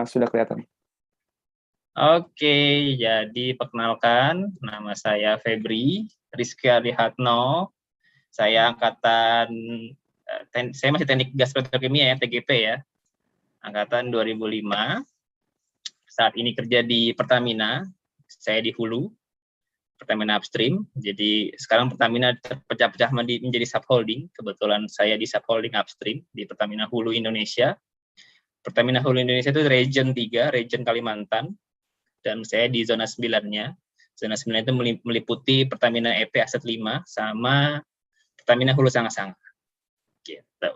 Sudah kelihatan. Oke, jadi perkenalkan, nama saya Febri Rizky Adihatno. Saya angkatan, saya masih teknik gas petrokimia ya, TGP ya, angkatan 2005. Saat ini kerja di Pertamina, saya di hulu, Pertamina Upstream. Jadi sekarang Pertamina terpecah-pecah menjadi subholding. Kebetulan saya di subholding Upstream di Pertamina Hulu Indonesia. Pertamina Hulu Indonesia itu region 3, region Kalimantan. Dan saya di zona 9-nya. Zona 9 itu meliputi Pertamina EP Aset 5 sama Pertamina Hulu Sanga-Sanga. Gitu.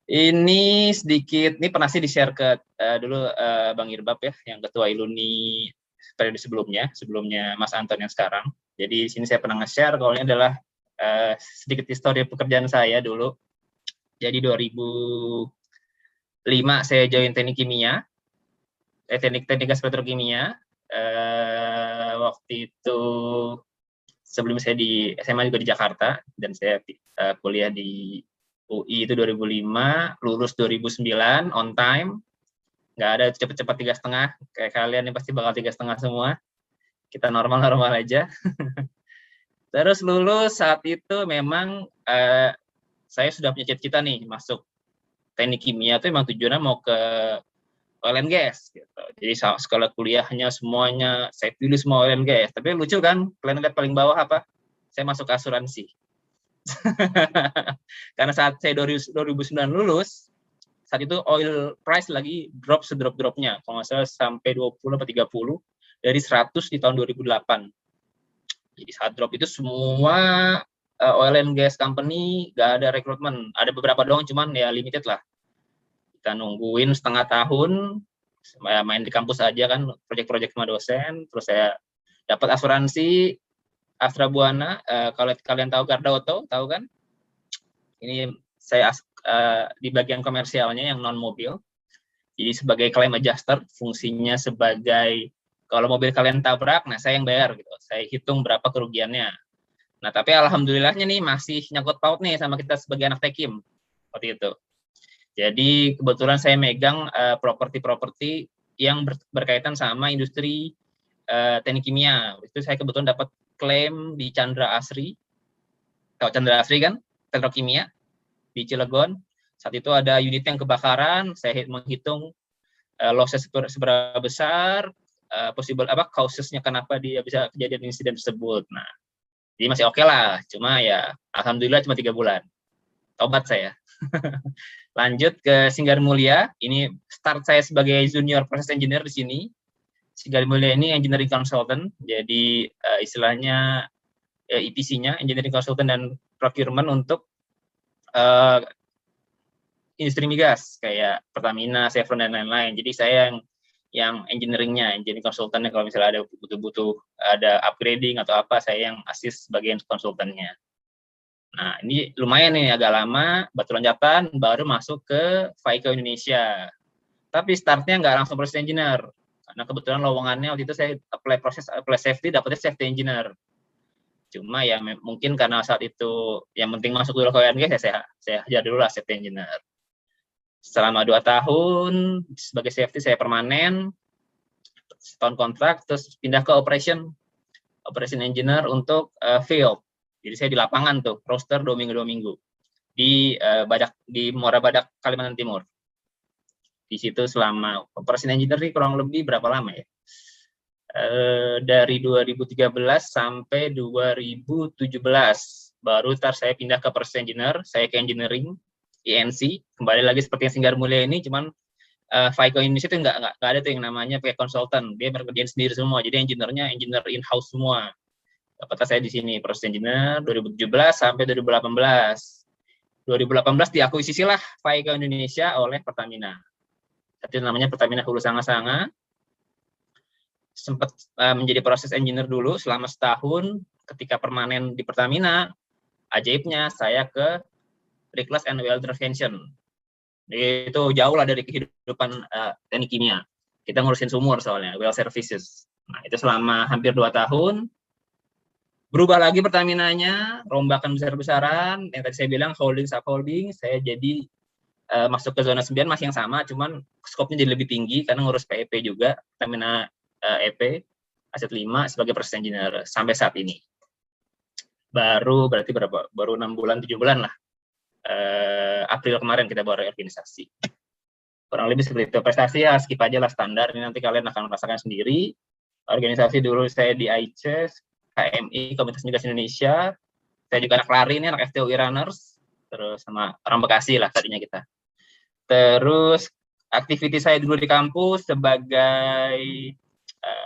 Ini sedikit, ini pernah sih di-share ke dulu Bang Irbab ya, yang ketua Iluni periode sebelumnya Mas Anton yang sekarang. Jadi di sini saya pernah nge-share kalau ini adalah sedikit histori pekerjaan saya dulu. Jadi 2005 saya join teknik kimia, teknik gas petrokimia. Waktu itu sebelum saya di SMA juga di Jakarta, dan saya kuliah di UI itu 2005, lulus 2009, on time, nggak ada cepet-cepet 3,5, kayak kalian ini pasti bakal 3,5 semua, kita normal-normal aja. Terus lulus saat itu memang saya sudah punya cita-cita nih, masuk teknik kimia itu memang tujuannya mau ke oil and gas gitu. Jadi sekolah kuliahnya semuanya saya pilih semua oil and gas. Tapi lucu kan, kalian lihat paling bawah apa? Saya masuk asuransi. Karena saat saya 2009 lulus, saat itu oil price lagi drop sedrop-dropnya. Kalau nggak salah sampai 20 atau 30 dari 100 di tahun 2008. Jadi saat drop itu semua oil and gas company nggak ada rekrutmen. Ada beberapa doang, cuman ya limited lah. Kita nungguin setengah tahun, main di kampus aja kan, proyek-proyek sama dosen. Terus saya dapat asuransi Astra Buana. Kalau kalian tahu Garda Auto, tahu kan? Ini saya di bagian komersialnya yang non mobil. Jadi sebagai claim adjuster, fungsinya sebagai kalau mobil kalian tabrak, nah saya yang bayar gitu. Saya hitung berapa kerugiannya. Nah tapi alhamdulillahnya nih masih nyangkut paut nih sama kita sebagai anak tekim seperti itu. Jadi kebetulan saya megang properti-properti yang berkaitan sama industri teknik kimia. Itu saya kebetulan dapat klaim di Chandra Asri. Tahu Chandra Asri kan? Petrokimia di Cilegon. Saat itu ada unit yang kebakaran, saya menghitung losses seberapa besar, possible causesnya kenapa dia bisa kejadian insiden tersebut. Nah, jadi masih oke lah. Cuma ya alhamdulillah cuma 3 bulan. Tobat saya. Lanjut ke Singgar Mulia. Ini start saya sebagai junior process engineer di sini. Singgar Mulia ini engineering consultant. Jadi istilahnya EPC-nya, engineering consultant dan procurement untuk industri migas kayak Pertamina, Chevron dan lain-lain. Jadi saya yang engineering-nya, engineering konsultannya kalau misalnya ada butuh ada upgrading atau apa, saya yang assist bagian konsultannya. Nah, ini lumayan nih, agak lama, batu loncatan, baru masuk ke FICO Indonesia. Tapi startnya nggak langsung process engineer. Karena kebetulan lowongannya waktu itu saya apply safety, dapetnya safety engineer. Cuma ya mungkin karena saat itu yang penting masuk dulu ke ONG, saya hajar dulu lah safety engineer. Selama 2 tahun sebagai safety saya permanen, setahun kontrak, terus pindah ke operation engineer untuk field. Jadi saya di lapangan tuh, roster 2 minggu di Muara Badak, Kalimantan Timur. Di situ selama operation engineer kurang lebih berapa lama ya? Dari 2013 sampai 2017. Baru saya pindah ke process engineer, saya ke engineering, INC, kembali lagi seperti yang Singgar Mulia ini, cuman FICO Indonesia itu nggak ada tuh yang namanya pakai konsultan, dia berkerjaan sendiri semua, jadi engineer in-house semua. Dapat saya di sini process engineer 2017 sampai 2018. 2018 diakuisisi lah FICO Indonesia oleh Pertamina. Itu namanya Pertamina Hulu Sanga-Sanga. Sempat menjadi proses engineer dulu selama setahun. Ketika permanen di Pertamina, ajaibnya saya ke Reclass and Well Intervention. Itu jauh lah dari kehidupan teknik kimia. Kita ngurusin sumur soalnya, well services. Nah, itu selama hampir 2 tahun. Berubah lagi Pertaminanya, rombakan besar-besaran. Yang tadi saya bilang holding, subholding, saya jadi masuk ke zona 9 masih yang sama, cuman skopnya jadi lebih tinggi karena ngurus PEP juga, Pertamina EP, aset 5 sebagai proses engineer sampai saat ini. Baru berarti berapa? Baru 6 bulan, 7 bulan lah. April kemarin kita baru organisasi. Kurang lebih seperti itu. Prestasi ya skip aja lah, standar. Ini nanti kalian akan merasakan sendiri. Organisasi dulu saya di ICES, KMI, Komunitas Migas Indonesia. Saya juga anak lari nih, anak FTUI Runners. Terus sama orang Bekasi lah tadinya kita. Terus aktiviti saya dulu di kampus sebagai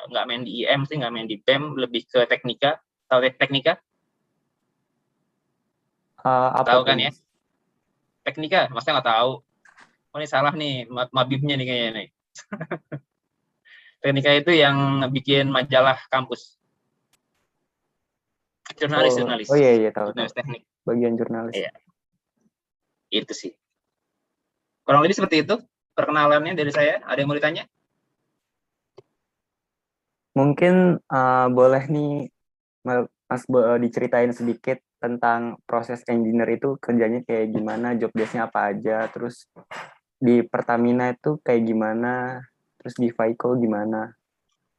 nggak main di IM sih, nggak main di PEM, lebih ke teknika. Tahu teknika? Tahu kan ya? Teknika, maksudnya nggak tahu. Oh ini salah nih, mabibnya nih kayaknya nih. Teknika itu yang bikin majalah kampus. Jurnalis. Oh iya tahu. Jurnalis teknik. Bagian jurnalis. Iya. Itu sih. Kurang lebih seperti itu perkenalannya dari saya. Ada yang mau ditanya? Mungkin boleh nih Mas diceritain sedikit tentang proses engineer itu kerjanya kayak gimana, job desk-nya apa aja, terus di Pertamina itu kayak gimana, terus di Vaiko gimana.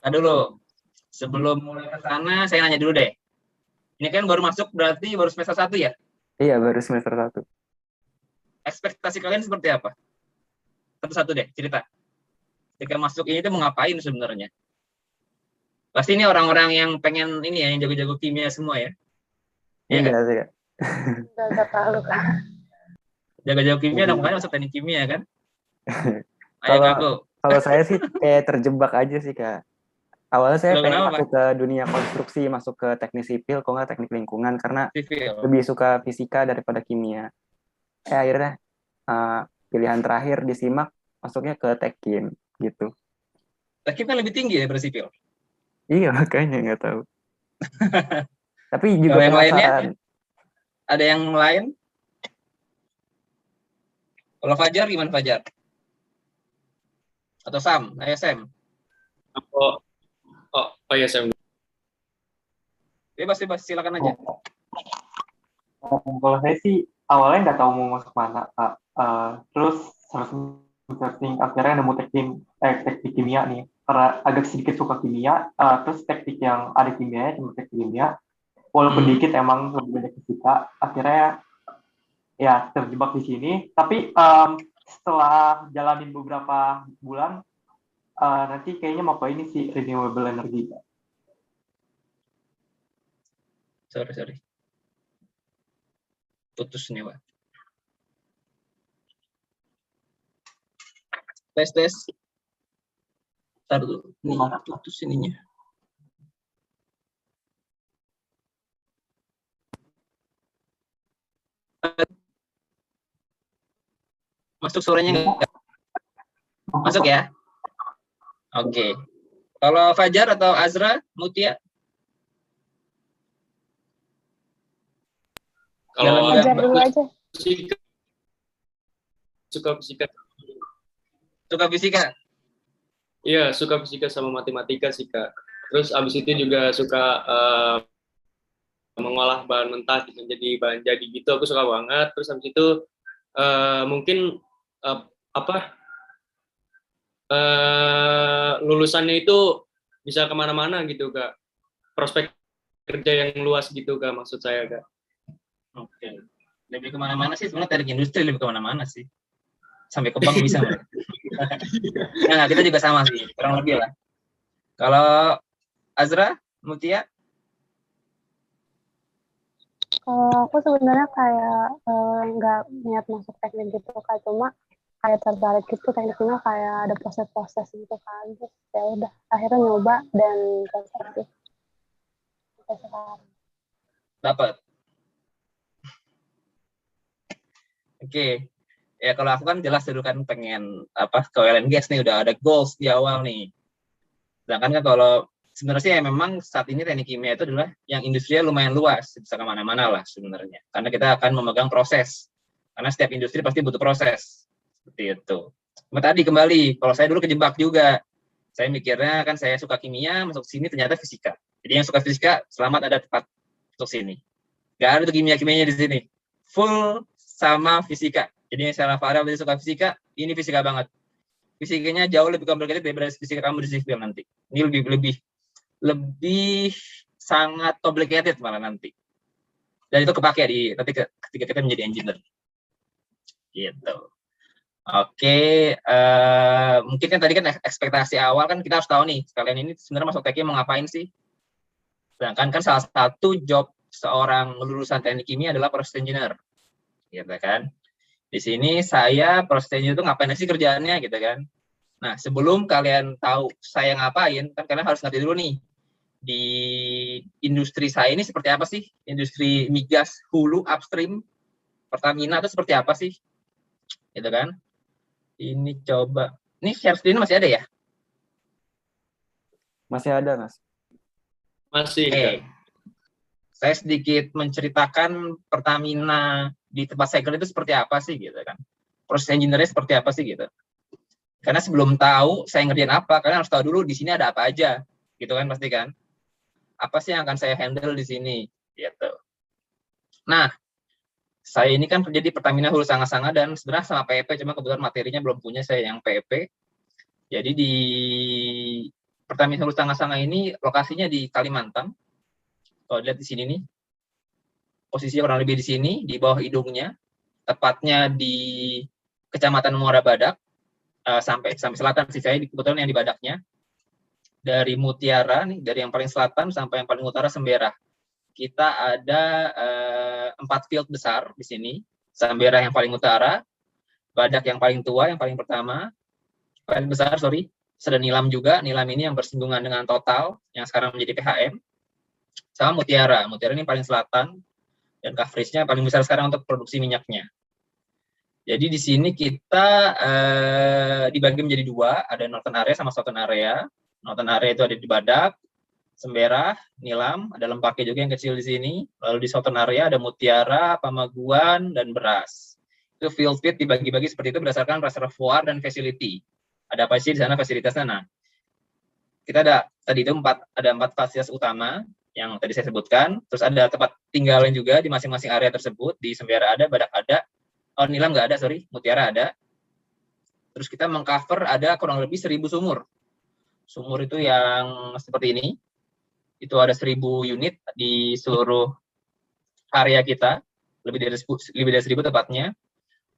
Nah dulu, sebelum mulai ke sana, saya nanya dulu deh. Ini kan baru masuk, berarti baru semester 1 ya? Iya, baru semester 1. Ekspektasi kalian seperti apa? Satu-satu deh, cerita. Ketika masuk ini tuh mau ngapain sebenarnya? Pasti ini orang-orang yang pengen ini ya, yang jago-jago kimia semua ya? Enggak sih, Kak. Enggak tahu, Kak. Jago-jago kimia, dong makanya masuk teknik kimia kan? Ayo, kalau saya sih kayak terjebak aja sih, Kak. Awalnya saya pengen masuk ke dunia konstruksi, masuk ke teknik sipil, kok nggak teknik lingkungan, karena lebih suka fisika daripada kimia. Akhirnya pilihan terakhir disimak, masuknya ke Tekim, gitu. Tekim kan lebih tinggi daripada sipil? Iya, makanya nggak tahu. Tapi juga penasaran. Ada yang lain? Kalau Fajar gimana Fajar? Atau Sam? Ayo Sam. Oh ya Sam. Bebas, silakan aja. Kalau saya sih awalnya nggak tahu mau masuk mana, Pak. Terus harus searching, akhirnya nemu teknik kimia nih. Karena agak sedikit suka kimia, terus teknik yang ada kimianya cuma teknik kimia. Walaupun dikit emang lebih banyak fisika, akhirnya ya terjebak di sini. Tapi setelah jalanin beberapa bulan, nanti kayaknya mau ke ini sih, renewable energy. Sorry. Putus nih, Pak. Tes. Ntar dulu. Nih, putus ininya. Masuk suaranya enggak? Masuk ya? Oke. Kalau Fajar atau Azra, Mutia? Kalau Fajar dulu aja. Suka fisika. Suka fisika? Iya, suka fisika sama matematika sih, Kak. Terus abis itu juga suka mengolah bahan mentah menjadi bahan jadi gitu, aku suka banget. Terus abis itu mungkin lulusannya itu bisa kemana-mana gitu, Kak. Prospek kerja yang luas gitu, Kak, maksud saya, Kak. Oke. Lebih kemana-mana sih, sebenarnya teknik industri lebih kemana-mana sih. Sampai ke bank bisa. Nah, kita juga sama sih, kurang lebih lah. Kalau Azra, Mutia? Kalau aku sebenarnya kayak nggak niat masuk teknik gitu, Kak. Cuma kayak tertarik gitu tekniknya, kayak ada proses-proses gitu kan. Terus ya udah, akhirnya nyoba dan cocok sih. Sampai sekarang. Dapat. Oke. Ya kalau aku kan jelas dulu kan pengen ke oil and gas nih, udah ada goals di awal nih. Sedangkan kan kalau sebenarnya sih ya memang saat ini teknik kimia itu adalah yang industrinya lumayan luas, bisa kemana-mana lah sebenarnya. Karena kita akan memegang proses. Karena setiap industri pasti butuh proses. Seperti itu. Cuma tadi kembali, kalau saya dulu kejebak juga. Saya mikirnya kan saya suka kimia, masuk sini ternyata fisika. Jadi yang suka fisika, selamat ada tempat masuk sini. Gak ada tuh kimia-kimianya di sini. Full sama fisika. Jadi misalnya Farel berarti suka fisika, ini fisika banget. Fisikanya jauh lebih complicated daripada fisika kamu di sipil nanti. Ini lebih sangat complicated malah nanti. Dan itu kepake nanti ketika kita menjadi engineer. Gitu. Oke, mungkin kan tadi kan ekspektasi awal kan kita harus tahu nih, kalian ini sebenarnya masuk teknik mau ngapain sih? Sedangkan kan salah satu job seorang lulusan teknik kimia adalah process engineer. Gitu kan. Di sini saya proses engineer itu ngapain sih kerjaannya gitu kan. Nah, sebelum kalian tahu saya ngapain, kan kalian harus ngerti dulu nih, di industri saya ini seperti apa sih? Industri migas, hulu, upstream, Pertamina itu seperti apa sih? Gitu kan. Ini coba, ini share screen masih ada ya? Masih ada, Mas. Masih. Okay. Saya sedikit menceritakan Pertamina di tempat saya kerja itu seperti apa sih gitu kan. Proses engineer-nya seperti apa sih gitu. Karena sebelum tahu saya ngerjain apa, kalian harus tahu dulu di sini ada apa aja. Gitu kan pasti kan. Apa sih yang akan saya handle di sini gitu. Nah, saya ini kan kerja di Pertamina Hulu Sanga-Sanga dan sebenarnya sama PP, cuma kebetulan materinya belum punya saya yang PP. Jadi di Pertamina Hulu Sanga-Sanga ini lokasinya di Kalimantan. Kalau dilihat di sini nih, posisinya kurang lebih di sini, di bawah hidungnya, tepatnya di Kecamatan Muara Badak, sampai selatan sih, saya kebetulan yang di Badaknya. Dari Mutiara, nih, dari yang paling selatan sampai yang paling utara Sembera. Kita ada 4 field besar di sini. Sembera yang paling utara, Badak yang paling tua, yang paling pertama, paling besar, Seda Nilam juga, Nilam ini yang bersinggungan dengan Total, yang sekarang menjadi PHM. Sama Mutiara ini paling selatan, dan coverage-nya paling besar sekarang untuk produksi minyaknya. Jadi di sini kita dibagi menjadi 2, ada Northern Area sama Southern Area. Northern Area itu ada di Badak, Sembera, Nilam, ada Lempake juga yang kecil di sini. Lalu di Southern Area ada Mutiara, Pamaguan, dan Beras. Itu field fit dibagi-bagi seperti itu berdasarkan reservoir dan facility. Ada apa sih di sana fasilitasnya? Nah, kita ada tadi itu 4 fasilitas utama yang tadi saya sebutkan. Terus ada tempat tinggalin juga di masing-masing area tersebut. Di Sembera ada, Badak ada. Oh, Nilam nggak ada, Mutiara ada. Terus kita mengcover ada kurang lebih 1000 sumur. Sumur itu yang seperti ini. Itu ada 1000 unit di seluruh area kita. Lebih dari 1000 tepatnya.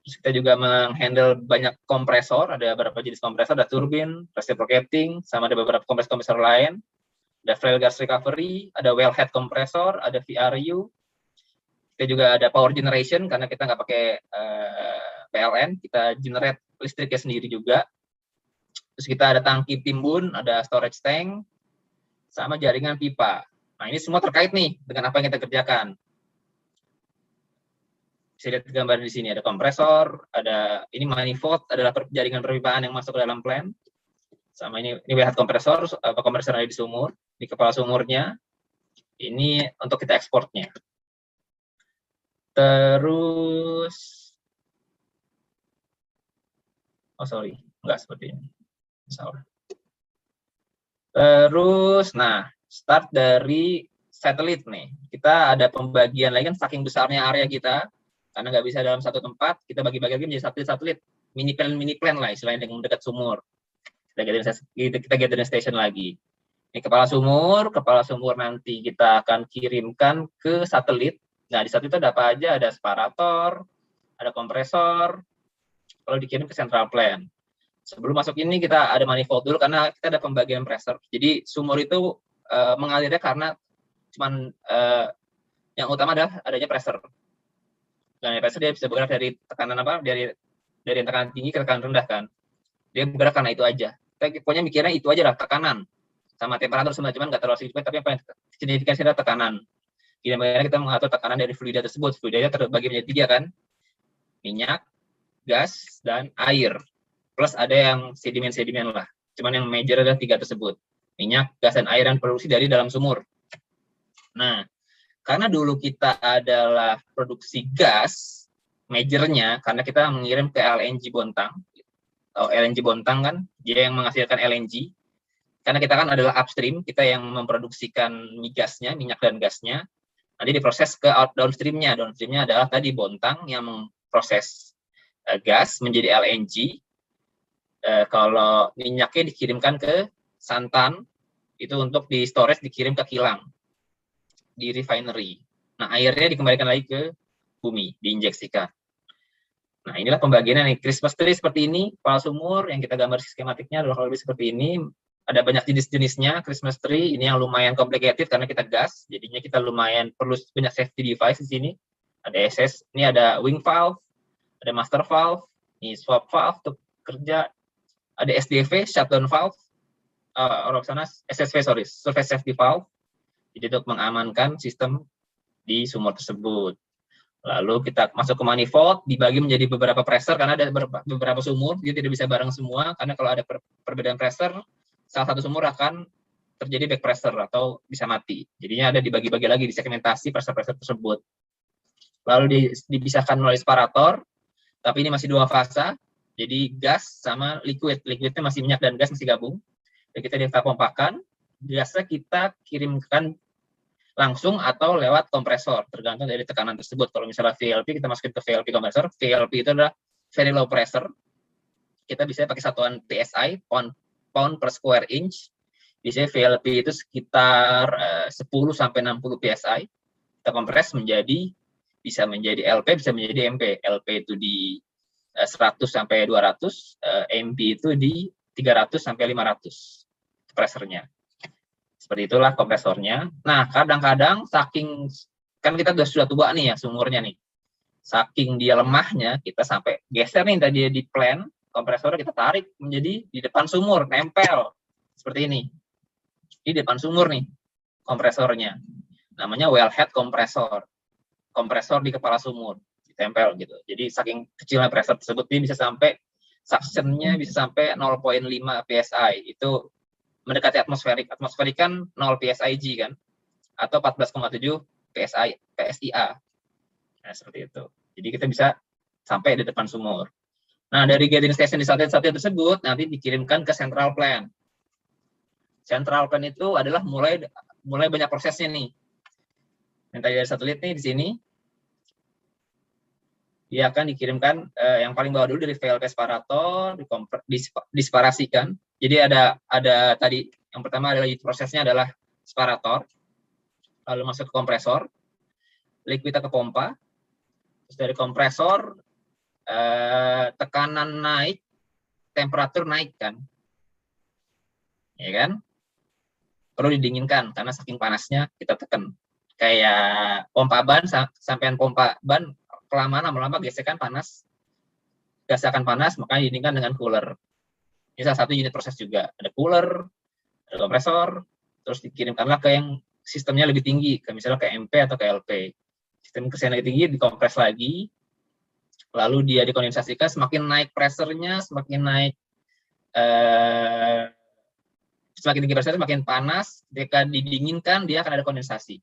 Terus kita juga menghandle banyak kompresor. Ada beberapa jenis kompresor, ada turbin, reciprocating, sama ada beberapa kompresor lain. Ada flare gas recovery, ada wellhead kompresor, ada VRU. Kita juga ada power generation, karena kita nggak pakai PLN, kita generate listriknya sendiri juga. Terus kita ada tangki timbun, ada storage tank, sama jaringan pipa. Nah, ini semua terkait nih dengan apa yang kita kerjakan. Bisa lihat gambar di sini, ada kompresor, ada ini manifold, adalah jaringan perpipaan yang masuk ke dalam plant. Sama ini wellhead kompresor, kompresor ada di sumur, di kepala sumurnya. Ini untuk kita ekspornya. Terus, enggak seperti ini. Salah. Terus, nah, start dari satelit nih. Kita ada pembagian lagi kan, saking besarnya area kita, karena nggak bisa dalam satu tempat, kita bagi-bagi lagi menjadi satelit-satelit, mini plan lah, istilahnya dengan dekat sumur. Kita gathering station lagi. Ini kepala sumur nanti kita akan kirimkan ke satelit. Nah, di satelit itu ada apa aja? Ada separator, ada kompresor, kalau dikirim ke central plant. Sebelum masuk ini kita ada manifold dulu, karena kita ada pembagian pressure. Jadi sumur itu mengalirnya karena cuman yang utama adalah adanya pressure. Dan pressure dia bisa bergerak dari tekanan dari tekanan tinggi ke tekanan rendah kan. Dia bergerak karena itu aja. Kita pokoknya mikirnya itu aja lah, tekanan sama temperatur sebenarnya, cuman nggak terlalu signifikan, tapi apa yang signifikan adalah tekanan. Gimana kita mengatur tekanan dari fluida tersebut. Fluidanya terbagi menjadi 3 kan, minyak, gas, dan air. Plus ada yang sedimen lah. Cuman yang major adalah 3 tersebut. Minyak, gas, dan air yang produksi dari dalam sumur. Nah, karena dulu kita adalah produksi gas, majornya, karena kita mengirim ke LNG Bontang. LNG Bontang kan, dia yang menghasilkan LNG. Karena kita kan adalah upstream, kita yang memproduksikan migasnya, minyak dan gasnya. Nanti diproses ke downstreamnya. Downstreamnya adalah tadi Bontang yang memproses. gas menjadi LNG. Kalau minyaknya dikirimkan ke Santan, itu untuk di storage dikirim ke kilang di refinery. Nah, airnya dikembalikan lagi ke bumi, diinjeksikan. Nah, inilah pembagiannya nih. Christmas tree seperti ini, kepala sumur yang kita gambar skematiknya adalah lebih seperti ini. Ada banyak jenis-jenisnya Christmas tree. Ini yang lumayan complicated karena kita gas, jadinya kita lumayan perlu banyak safety device di sini. Ada SS, ini ada wing valve, ada master valve, ini swap valve untuk kerja, ada SDV, shutdown valve, orang sana SSV, surface safety valve, jadi untuk mengamankan sistem di sumur tersebut. Lalu kita masuk ke manifold, dibagi menjadi beberapa pressure karena ada beberapa sumur, dia tidak bisa bareng semua karena kalau ada perbedaan pressure, salah satu sumur akan terjadi back pressure atau bisa mati. Jadinya ada dibagi-bagi lagi, disegmentasi pressure-pressure tersebut. Lalu dipisahkan melalui separator, tapi ini masih 2 fasa, jadi gas sama liquid. Liquidnya masih minyak dan gas masih gabung. Jadi kita pompakan, gasnya kita kirimkan langsung atau lewat kompresor, tergantung dari tekanan tersebut. Kalau misalnya VLP, kita masukin ke VLP kompresor. VLP itu adalah very low pressure. Kita bisa pakai satuan PSI, pound per square inch. Biasanya VLP itu sekitar 10-60 PSI. Kita kompres bisa menjadi LP, bisa menjadi MP. LP itu di 100-200, MP itu di 300-500 pressernya. Seperti itulah kompresornya. Nah, kadang-kadang saking, kan kita sudah tua nih ya sumurnya nih. Saking dia lemahnya, kita sampai geser nih tadi di plan, kompresornya kita tarik menjadi di depan sumur, nempel. Seperti ini. Di depan sumur nih, kompresornya. Namanya wellhead kompresor. Kompresor di kepala sumur, ditempel gitu. Jadi saking kecilnya pressure tersebut, dia bisa sampai, suction-nya bisa sampai 0,5 PSI. Itu mendekati atmosferik. Atmosferik kan 0 PSIG kan, atau 14,7 PSIA. Nah, seperti itu. Jadi kita bisa sampai di depan sumur. Nah, dari gathering station di satelit-satelit tersebut nanti dikirimkan ke central plant. Central plant itu adalah mulai banyak prosesnya nih. Yang tadi dari satelit nih di sini, dia akan dikirimkan yang paling bawah dulu dari VLP separator, disparasikan. Jadi ada tadi yang pertama adalah prosesnya adalah separator, lalu masuk ke kompresor, liquidnya ke pompa, terus dari kompresor tekanan naik, temperatur naik kan, ya kan? Perlu didinginkan karena saking panasnya kita tekan. Kayak pompa ban, sampean pompa ban kelamaan lama-lama gesekan panas, gas akan panas, makanya didinginkan dengan cooler. Ini salah satu unit proses juga. Ada cooler, ada kompresor, terus dikirimkanlah ke yang sistemnya lebih tinggi, ke misalnya ke MP atau ke LP. Sistem keseimbangan lebih tinggi dikompres lagi, lalu dia dikondensasikan, semakin naik pressure-nya, semakin tinggi pressure, semakin panas, ketika didinginkan dia akan ada kondensasi.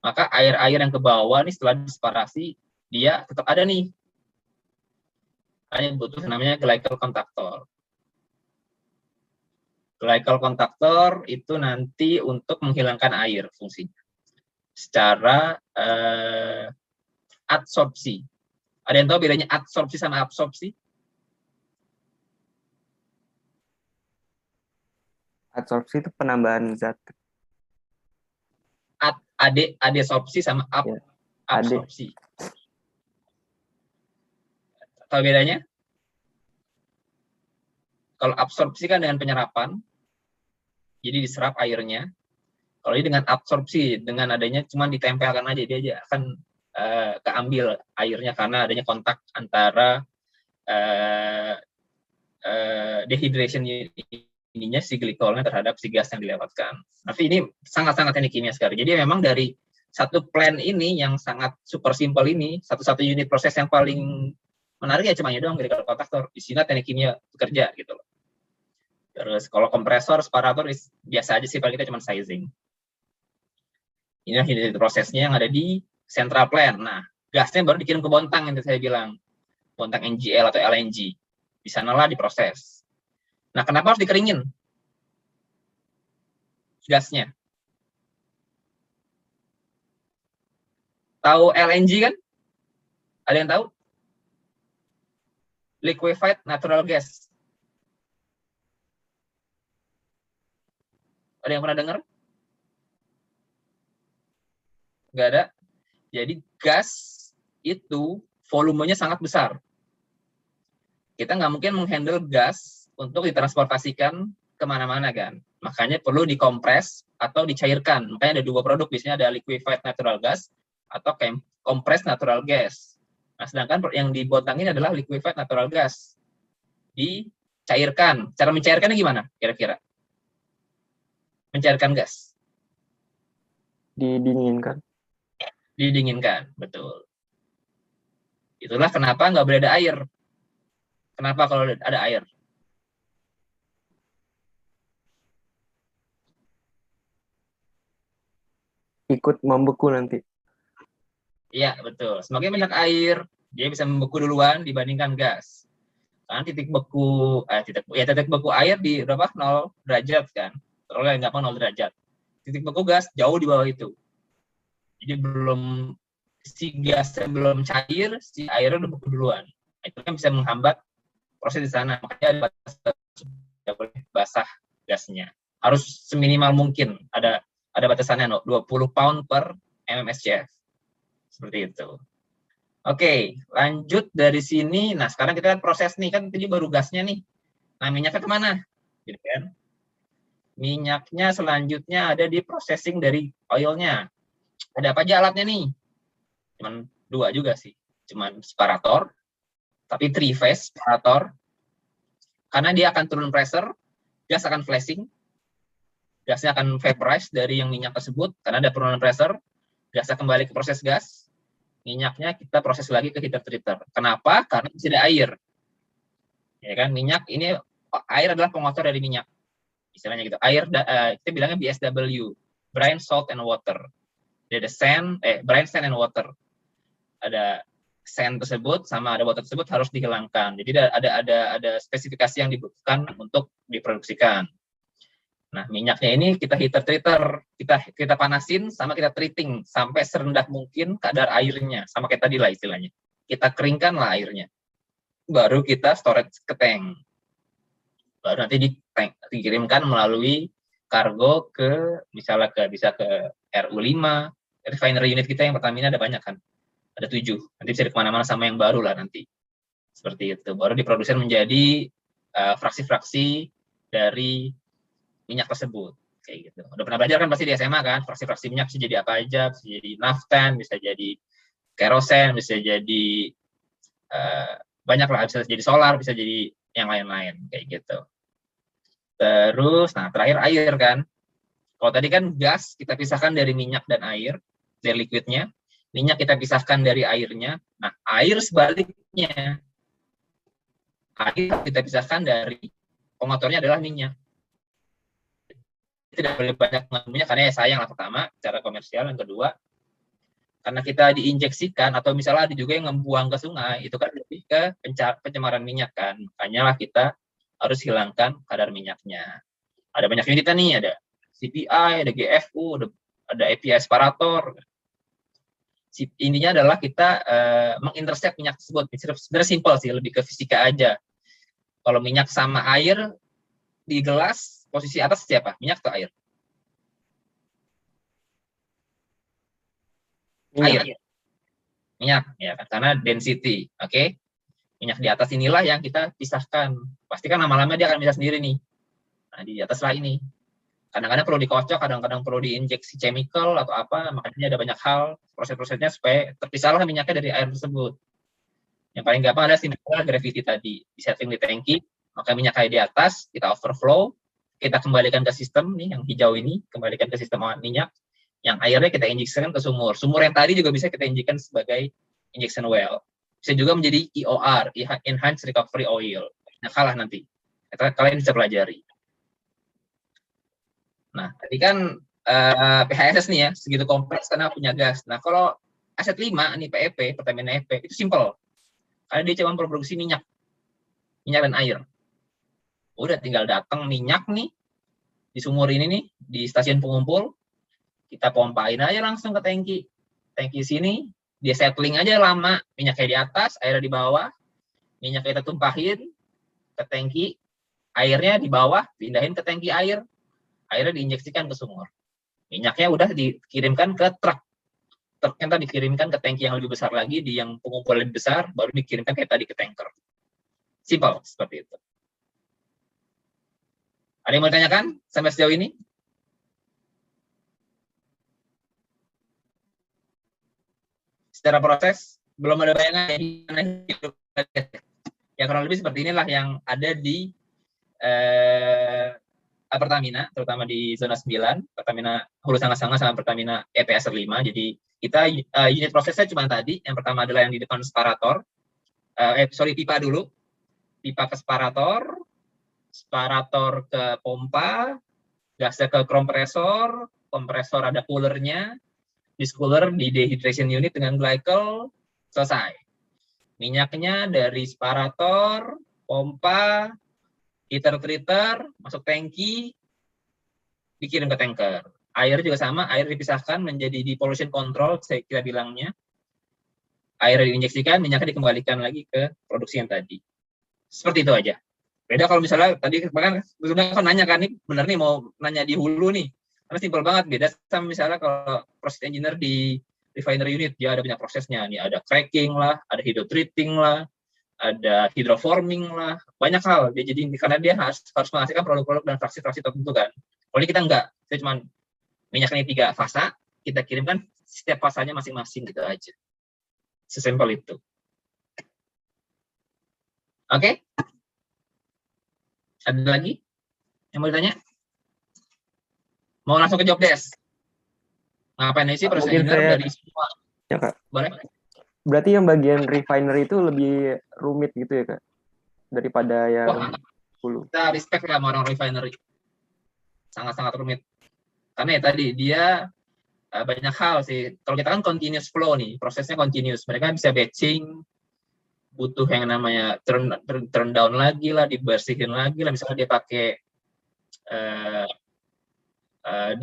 Maka air-air yang ke bawah nih setelah disparasi, dia tetap ada nih. Hanya butuh namanya glycol contactor. Glycol contactor itu nanti untuk menghilangkan air fungsinya secara adsorpsi. Ada yang tahu bedanya adsorpsi sama absorpsi? Adsorpsi itu penambahan zat. Adsorpsi sama Ya, absorpsi. Tahu bedanya? Kalau absorpsi kan dengan penyerapan, jadi diserap airnya. Kalau ini dengan absorpsi, dengan adanya cuma ditempelkan aja, dia akan keambil airnya karena adanya kontak antara dehydration ininya si glikolnya terhadap si gas yang dilewatkan. Tapi ini sangat-sangat teknik kimia sekali. Jadi memang dari satu plan ini yang sangat super simple ini, satu-satu unit proses yang paling menarik ya cuma doang glycol contactor. Di sini teknik kimia bekerja gitu loh. Terus kalau kompresor, separator biasa aja sih, paling kita cuma sizing. Ini unit prosesnya yang ada di central plant. Nah, gasnya baru dikirim ke bontang yang saya bilang. Bontang NGL atau LNG. Di sanalah diproses. Nah, kenapa harus dikeringin gasnya? Tahu LNG kan? Ada yang tahu? liquefied natural gas. Ada yang pernah dengar? Nggak ada. Jadi gas itu volumenya sangat besar. Kita nggak mungkin menghandle gas untuk ditransportasikan kemana-mana kan. Makanya perlu dikompres atau dicairkan. Makanya ada 2 produk, biasanya ada liquefied natural gas atau compressed natural gas. Nah, sedangkan yang dibotangin adalah liquefied natural gas. Dicairkan. Cara mencairkannya gimana kira-kira? Mencairkan gas. Didinginkan. Didinginkan, betul. Itulah kenapa nggak boleh ada air. Kenapa kalau ada air? Ikut membeku nanti. Iya, betul. Semakin banyak air, dia bisa membeku duluan dibandingkan gas. Karena titik beku air di berapa? 0 derajat kan. Terus nggak 0 derajat. Titik beku gas jauh di bawah itu. Jadi si gasnya belum cair, si airnya udah beku duluan. Nah, itu kan bisa menghambat proses di sana. Makanya ada batas, tidak boleh basah gasnya. Harus seminimal mungkin. Ada batasannya, 20 pound per mmSCF. Seperti itu. Oke, lanjut dari sini. Nah, sekarang kita lihat proses nih, kan tadi baru gasnya nih. Nah, minyaknya kemana? Gitu kan? Minyaknya selanjutnya ada di processing dari oilnya. Ada apa aja alatnya nih? Cuman 2 juga sih. Cuman separator, tapi 3-phase separator. Karena dia akan turun pressure, gas akan flashing, gasnya akan vaporize dari yang minyak tersebut, karena ada penurunan pressure, gasnya kembali ke proses gas, minyaknya kita proses lagi ke heater treater. Kenapa? Karena masih ada air. Ya kan, minyak ini, air adalah pengotor dari minyak. Istilahnya gitu. Air, kita bilangnya BSW, brine, salt, and water. Ada brine, sand, and water. Ada sand tersebut sama ada water tersebut harus dihilangkan. Jadi ada spesifikasi yang dibutuhkan untuk diproduksikan. Nah, minyaknya ini kita heater treater, kita panasin sama kita treating sampai serendah mungkin kadar airnya, sama kayak tadi lah istilahnya. Kita keringkan lah airnya. Baru kita storage ke tank. Baru nanti dikirimkan melalui kargo bisa ke RU5, refinery unit kita yang Pertamina ada banyak kan. Ada 7. Nanti bisa kemana-mana sama yang baru lah nanti. Seperti itu. Baru diproduksi menjadi fraksi-fraksi dari minyak tersebut. Kayak gitu. Udah pernah belajar kan pasti di SMA kan, fraksi-fraksi minyak bisa jadi apa aja, bisa jadi naftan, bisa jadi kerosen, bisa jadi banyak lah, bisa jadi solar, bisa jadi yang lain-lain kayak gitu. Terus, nah terakhir air kan. Kalau tadi kan gas kita pisahkan dari minyak dan air, dari liquidnya. Minyak kita pisahkan dari airnya. Nah, air sebaliknya. Air kita pisahkan dari pengotornya adalah minyak. Tidak boleh banyak mengandung minyak karena ya sayang lah, pertama secara komersial, yang kedua karena kita diinjeksikan atau misalnya ada juga yang membuang ke sungai, itu kan lebih ke pencemaran minyak kan. Makanya lah kita harus hilangkan kadar minyaknya. Ada banyak unitnya nih, ada CPI, ada GFU, ada API separator. Intinya adalah kita mengintercept minyak tersebut. Sebenarnya simpel sih, lebih ke fisika aja. Kalau minyak sama air di gelas, posisi atas siapa? Minyak atau air? Minyak. Air. Minyak, ya kan? Karena density, oke? Minyak di atas inilah yang kita pisahkan. Pasti kan lama-lama dia akan bisa sendiri nih. Nah, di atas lah ini. Kadang-kadang perlu dikocok, kadang-kadang perlu diinjeksi chemical atau apa, makanya ada banyak hal, proses-prosesnya supaya terpisahlah minyaknya dari air tersebut. Yang paling gampang adalah simple gravity tadi. Disetting di tangki, maka minyak air di atas, kita overflow, kita kembalikan ke sistem nih, yang hijau ini, kembalikan ke sistem minyak, yang airnya kita injeksikan ke sumur. Sumur yang tadi juga bisa kita injeksikan sebagai injection well. Bisa juga menjadi EOR, Enhanced Recovery Oil. Nah, kalah nanti. Kalian bisa pelajari. Nah, tadi kan PHSS nih ya, segitu kompleks karena punya gas. Nah, kalau aset 5, nih PEP, Pertamina EP, itu simple. Karena dia cuma produksi minyak dan air. Udah tinggal datang minyak nih, di sumur ini nih, di stasiun pengumpul, kita pompain aja langsung ke tangki sini, dia settling aja lama, minyaknya di atas, airnya di bawah, Minyaknya kita tumpahin ke tangki, airnya di bawah pindahin ke tangki air, airnya diinjeksikan ke sumur. Minyaknya udah dikirimkan ke truk. Truknya tadi dikirimkan ke tangki yang lebih besar lagi, di yang pengumpul lebih besar, baru dikirimkan kayak tadi ke tanker. Simple, seperti itu. Ada yang mau ditanyakan sampai sejauh ini? Secara proses, belum ada bayangan ya kurang lebih seperti inilah yang ada di Pertamina, terutama di zona 9, Pertamina Hulu Sanga-Sanga sama Pertamina EPSR 5. Jadi kita unit prosesnya cuma tadi, yang pertama adalah yang di depan separator, pipa dulu, pipa ke separator, separator ke pompa, gasnya ke kompresor, kompresor ada coolernya, di cooler di dehydration unit dengan glycol, selesai. Minyaknya dari separator, pompa, heater treater, masuk tangki, dikirim ke tanker. Air juga sama, air dipisahkan menjadi di pollution control, kita bilangnya. Air diinjeksikan, minyaknya dikembalikan lagi ke produksi yang tadi. Seperti itu aja. Beda kalau misalnya tadi bahkan sebenarnya kan nanya kan, nih bener nih mau nanya di hulu nih, karena simpel banget. Beda sama misalnya kalau process engineer di refinery unit, dia ada banyak prosesnya nih, ada cracking lah, ada hydrotreating lah, ada hydroforming lah, banyak hal. Dia jadi karena dia harus menghasilkan produk-produk dan fraksi-fraksi tertentu kan. Kalau ini kita enggak, kita cuma minyaknya 3 fasa, kita kirimkan setiap fasanya masing-masing gitu aja. Sesimpel itu. Oke? Ada lagi yang mau ditanya? Mau langsung ke job desk? Ngapain sih proses engineer dari semua? Ya, Kak. Boleh? Berarti yang bagian refinery itu lebih rumit gitu ya, Kak? Daripada yang hulu. Kita respect lah sama orang refinery. Sangat-sangat rumit. Karena ya tadi, dia banyak hal sih. Kalau kita kan continuous flow nih, prosesnya continuous. Mereka bisa batching, butuh yang namanya turn down lagi lah, dibersihin lagi lah. Misalnya dia pakai,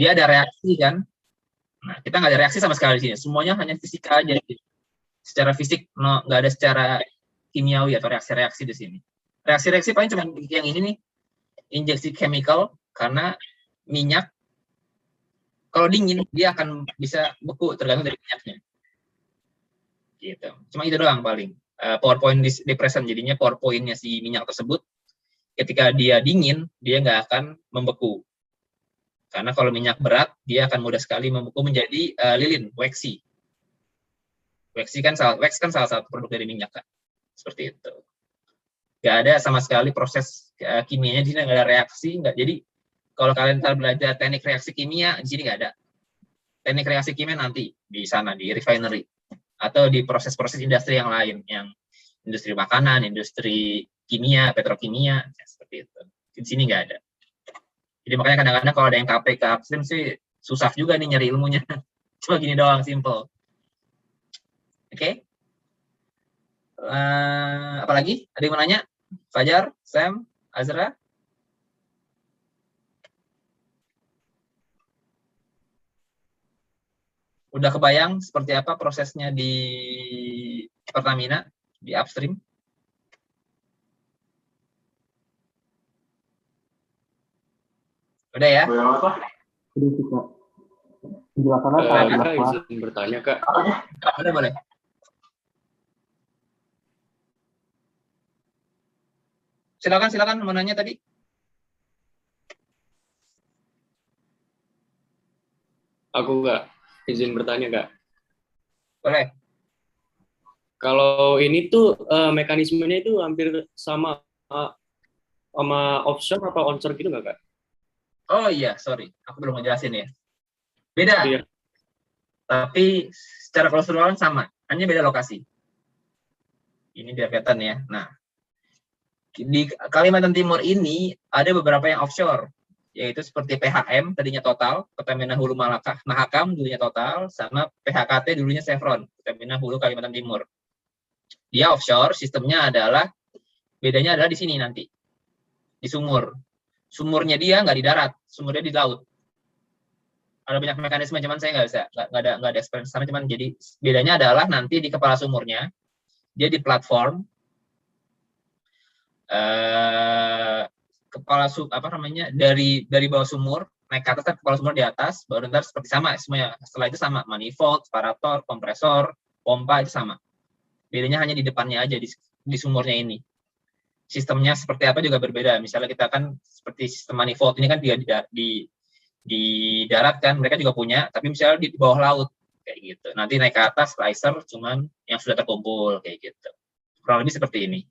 dia ada reaksi kan. Nah, kita nggak ada reaksi sama sekali di sini. Semuanya hanya fisika aja. Secara fisik, nggak ada secara kimiawi atau reaksi-reaksi di sini. Reaksi-reaksi paling cuma yang ini nih, injeksi chemical, karena minyak, kalau dingin, dia akan bisa beku, tergantung dari minyaknya. Gitu. Cuma itu doang paling. PowerPoint di present, jadinya PowerPoint-nya si minyak tersebut, ketika dia dingin, dia nggak akan membeku. Karena kalau minyak berat, dia akan mudah sekali membeku menjadi lilin, waxy. Wax kan salah satu produk dari minyak kan. Seperti itu. Nggak ada sama sekali proses kimianya di sini, nggak ada reaksi, nggak. Jadi kalau kalian belajar teknik reaksi kimia, di sini nggak ada. Teknik reaksi kimia nanti di sana, di refinery. Atau di proses-proses industri yang lain, yang industri makanan, industri kimia, petrokimia, seperti itu. Di sini nggak ada. Jadi makanya kadang-kadang kalau ada yang KPK upstream sih, susah juga nih nyari ilmunya. Cuma gini doang, simple. Oke? Apalagi? Ada yang mau nanya? Fajar, Sam, Azra? Udah kebayang seperti apa prosesnya di Pertamina, di upstream? Udah ya? Udah sih, Kak. Penjelasannya sangat jelas Kak, banget. izin bertanya, Kak. Boleh. Silakan mau nanya tadi. Aku Kak, izin bertanya Kak. Boleh. Kalau ini tuh mekanismenya itu hampir sama offshore apa onshore gitu nggak Kak? Oh iya, sorry, aku belum ngejelasin ya. Beda. Iya. Tapi secara keseluruhan sama, hanya beda lokasi. Ini biar kelihatan ya. Nah, di Kalimantan Timur ini ada beberapa yang offshore, yaitu seperti PHM tadinya Total, Pertamina Hulu Mahakam dulunya Total, sama PHKT dulunya Chevron, Pertamina Hulu Kalimantan Timur. Dia offshore, sistemnya adalah, bedanya adalah di sini nanti, di sumur. Sumurnya dia nggak di darat, sumurnya di laut. Ada banyak mekanisme, cuman saya nggak ada experience sana, cuman jadi bedanya adalah nanti di kepala sumurnya, dia di platform, dari bawah sumur naik ke atas, kepala sumur di atas, baru ntar seperti sama semuanya. Setelah itu sama, manifold, separator, kompresor, pompa itu sama. Bedanya hanya di depannya aja, di sumurnya ini. Sistemnya seperti apa juga berbeda. Misalnya kita kan seperti sistem manifold ini kan di darat kan, mereka juga punya, tapi misalnya di bawah laut kayak gitu. Nanti naik ke atas slicer cuman yang sudah terkumpul kayak gitu. Kurang lebih seperti ini.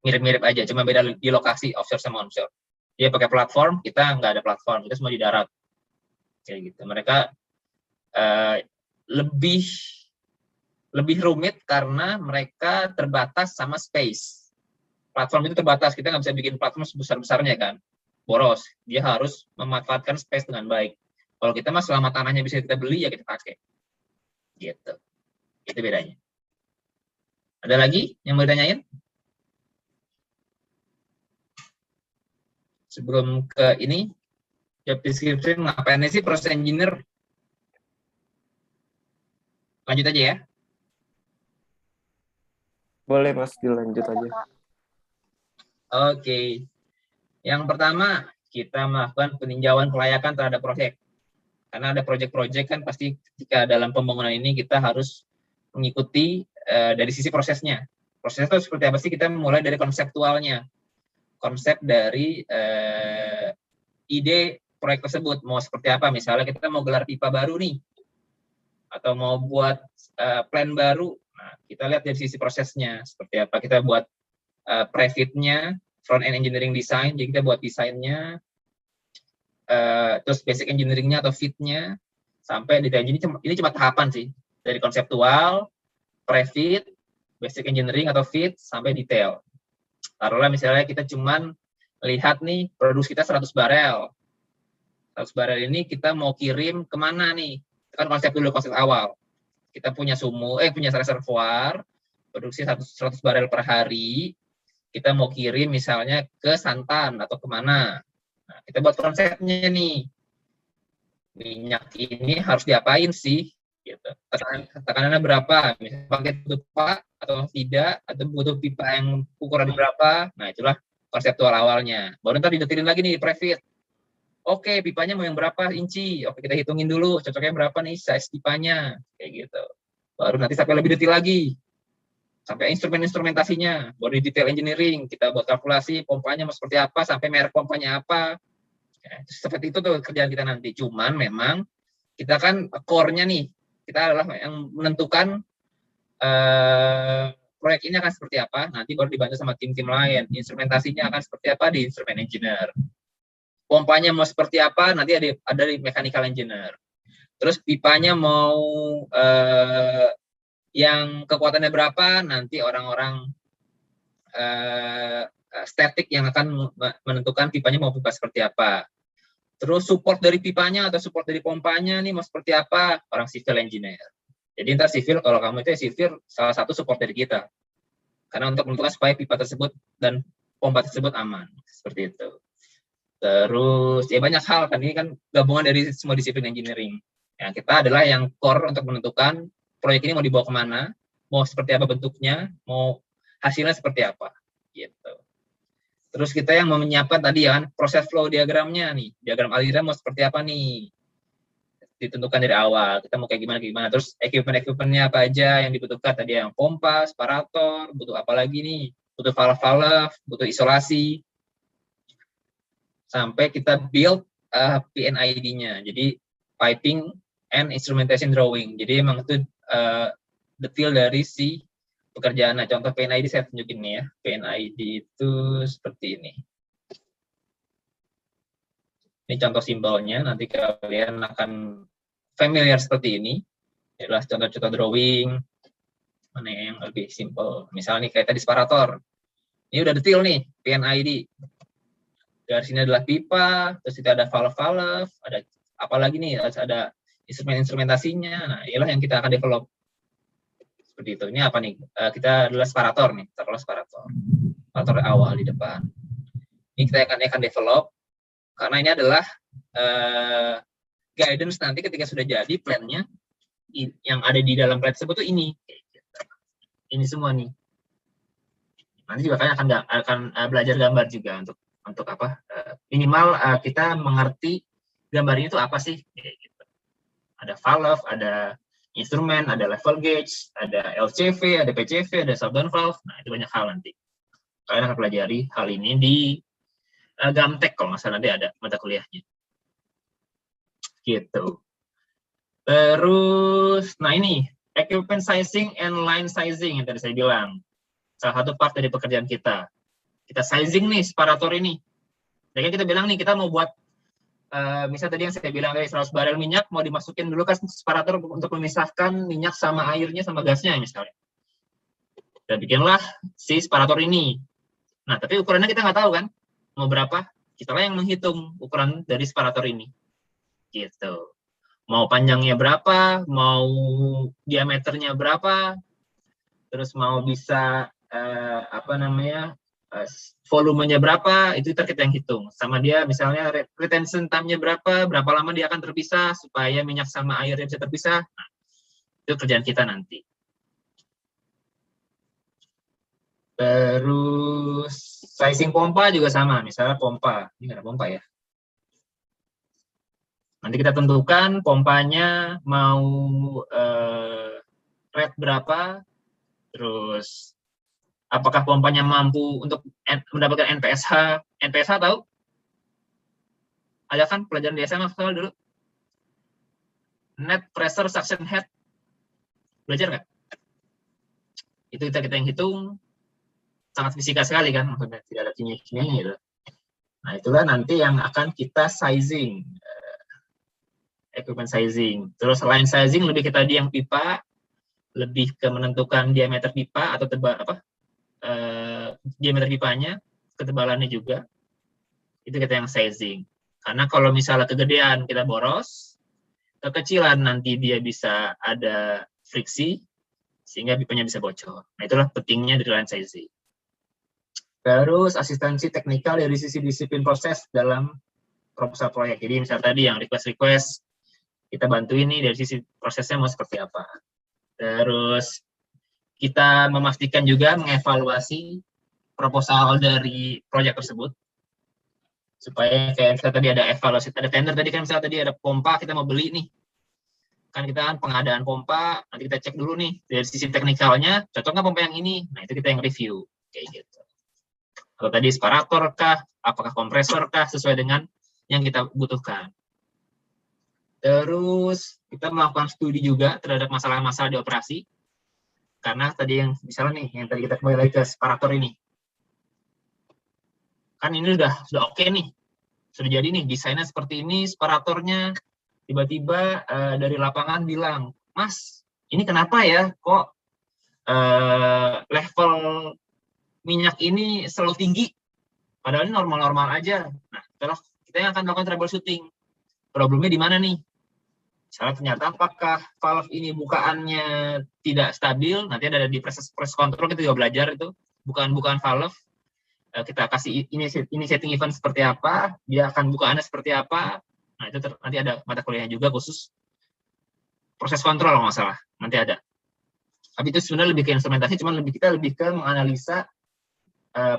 Mirip-mirip aja, cuma beda di lokasi offshore sama onshore. Dia pakai platform, kita nggak ada platform, kita semua di darat kayak gitu. Mereka lebih rumit karena mereka terbatas sama space. Platform itu terbatas, kita nggak bisa bikin platform sebesar-besarnya kan, boros. Dia harus memanfaatkan space dengan baik. Kalau kita mah selama tanahnya bisa kita beli, ya kita pakai. Gitu. Itu bedanya. Ada lagi yang mau ditanyain? Sebelum ke ini, job description, ngapain sih proses engineer? Lanjut aja ya. Boleh Mas, dilanjut aja. Oke. Yang pertama, kita melakukan peninjauan kelayakan terhadap proyek. Karena ada proyek-proyek kan pasti ketika dalam pembangunan ini kita harus mengikuti dari sisi prosesnya. Prosesnya itu seperti apa sih? Kita mulai dari konseptualnya. Konsep dari ide proyek tersebut. Mau seperti apa? Misalnya kita mau gelar pipa baru nih. Atau mau buat plan baru. Nah, kita lihat dari sisi prosesnya. Seperti apa? Kita buat prefit-nya, front-end engineering design. Jadi kita buat desainnya. Terus basic engineering-nya atau fit-nya. Sampai detail. Ini cuma tahapan sih. Dari konseptual, prefit, basic engineering atau fit, sampai detail. Taruhlah misalnya kita cuman lihat nih produksi kita 100 barel. 100 barel ini kita mau kirim kemana nih? Itu kan konsep dulu, konsep awal. Kita punya punya reservoir, produksi 100 barel per hari. Kita mau kirim misalnya ke Santan atau kemana. Nah, kita buat konsepnya nih. Minyak ini harus diapain sih? Gitu. Tekanannya berapa? Misalnya pakai pipa atau tidak, atau butuh pipa yang ukuran berapa? Nah, itulah konseptual awalnya. Baru ntar didetilin lagi nih, prefit. Oke, pipanya mau yang berapa inci? Oke, kita hitungin dulu, cocoknya berapa nih size pipanya, kayak gitu. Baru nanti sampai lebih detail lagi. Sampai instrumentasinya, baru di detail engineering, kita buat kalkulasi, pompanya mau seperti apa, sampai merek pompanya apa. Ya, seperti itu tuh kerjaan kita nanti. Cuman memang kita kan core-nya nih, kita adalah yang menentukan proyek ini akan seperti apa, nanti baru dibantu sama tim-tim lain. Instrumentasinya akan seperti apa di instrument engineer. Pompanya mau seperti apa, nanti ada di mechanical engineer. Terus pipanya mau yang kekuatannya berapa, nanti orang-orang statik yang akan menentukan pipanya mau pipa seperti apa. Terus support dari pipanya atau support dari pompanya nih mau seperti apa, orang civil engineer. Jadi ntar civil, kalau kamu itu civil, salah satu support dari kita. Karena untuk menentukan supaya pipa tersebut dan pompa tersebut aman. Seperti itu. Terus, ya banyak hal, kan ini kan gabungan dari semua disiplin engineering. Ya, kita adalah yang core untuk menentukan proyek ini mau dibawa kemana, mau seperti apa bentuknya, mau hasilnya seperti apa. Gitu. Terus kita yang menyiapkan tadi ya, proses flow diagramnya nih. Diagram aliran mau seperti apa nih. Ditentukan dari awal, kita mau kayak gimana. Terus equipment-nya apa aja yang dibutuhkan tadi, yang pompa, separator, butuh apa lagi nih, butuh valve, butuh isolasi, sampai kita build PNID-nya, jadi piping and instrumentation drawing. Jadi emang itu detail dari si pekerjaan. Nah, contoh PNID saya tunjukin nih ya. PNID itu seperti ini. Ini contoh simbolnya, nanti kalian akan familiar seperti ini. Adalah contoh-contoh drawing, mana yang lebih simpel. Misalnya nih, kayak tadi separator. Ini udah detail nih, PNID. Dari sini adalah pipa, terus itu ada valve, ada apa lagi nih, ada instrumentasinya. Nah, inilah yang kita akan develop. Seperti itu. Ini apa nih? Kita adalah separator nih, taruhlah separator. Separator awal di depan. Ini kita akan develop. Karena ini adalah guidance nanti ketika sudah jadi plan-nya, yang ada di dalam plan tersebut itu ini. Ini semua nih. Nanti juga kalian akan belajar gambar juga untuk apa? Minimal kita mengerti gambar ini itu apa sih? Gitu. Ada valve, ada instrumen, ada level gauge, ada LCV, ada PCV, ada shutdown valve. Nah, itu banyak hal nanti. Kalian akan pelajari hal ini di Gamtek kalau nggak salah nanti ada mata kuliahnya. Gitu. Terus, nah ini equipment sizing and line sizing yang tadi saya bilang. Salah satu part dari pekerjaan kita. Kita sizing nih separator ini. Jadi kita bilang nih kita mau buat misalnya tadi yang saya bilang dari 100 barel minyak mau dimasukin dulu ke separator untuk memisahkan minyak sama airnya sama gasnya misalnya. Dan bikinlah si separator ini. Nah, tapi ukurannya kita nggak tahu kan mau berapa. Kita yang menghitung ukuran dari separator ini. Gitu. Mau panjangnya berapa, mau diameternya berapa, terus mau bisa volumenya berapa, itu kita yang hitung. Sama dia misalnya retention time-nya berapa lama dia akan terpisah supaya minyak sama airnya bisa terpisah. Nah, itu kerjaan kita nanti. Terus sizing pompa juga sama, misalnya pompa, ini nggak ada pompa ya. Nanti kita tentukan pompanya mau rate berapa, terus apakah pompanya mampu untuk mendapatkan NPSH. NPSH tahu? Ada kan pelajaran di SMA dulu? Net Pressure Suction Head. Belajar nggak? Itu kita yang hitung. Sangat fisika sekali kan, maksudnya tidak ada kimia-kimianya gitu. Nah, itulah nanti yang akan kita sizing. Equipment sizing. Terus line sizing lebih kita di yang pipa, lebih ke menentukan diameter pipa atau diameter pipanya, ketebalannya juga. Itu kita yang sizing. Karena kalau misalnya kegedean kita boros, kekecilan nanti dia bisa ada friksi sehingga pipanya bisa bocor. Nah, itulah pentingnya dari line sizing. Terus asistensi teknikal dari sisi disiplin proses dalam proposal proyek. Jadi misalnya tadi yang request kita bantu ini dari sisi prosesnya mau seperti apa. Terus kita memastikan juga mengevaluasi proposal dari proyek tersebut supaya kayak misalnya tadi ada evaluasi, ada tender tadi kan misalnya tadi ada pompa kita mau beli nih. Kan kita kan pengadaan pompa, nanti kita cek dulu nih dari sisi teknikalnya cocok nggak pompa yang ini. Nah, itu kita yang review kayak gitu. Kalau tadi separator kah, apakah kompresor kah sesuai dengan yang kita butuhkan. Terus kita melakukan studi juga terhadap masalah-masalah di operasi. Karena tadi yang misalnya nih, yang tadi kita kembali lagi ke separator ini. Kan ini sudah oke nih. Sudah jadi nih, desainnya seperti ini, separatornya. Tiba-tiba dari lapangan bilang, Mas, ini kenapa ya kok level minyak ini selalu tinggi? Padahal ini normal-normal aja. Nah, kita yang akan melakukan troubleshooting. Problemnya di mana nih? Misalnya ternyata apakah valve ini bukaannya tidak stabil, nanti ada di proses control kita juga belajar itu, bukaan valve, kita kasih initiating event seperti apa, dia akan bukaannya seperti apa, nah itu nanti ada mata kuliahnya juga khusus proses kontrol kalau nggak salah, nanti ada. Tapi itu sebenarnya lebih ke instrumentasi, cuman kita lebih ke menganalisa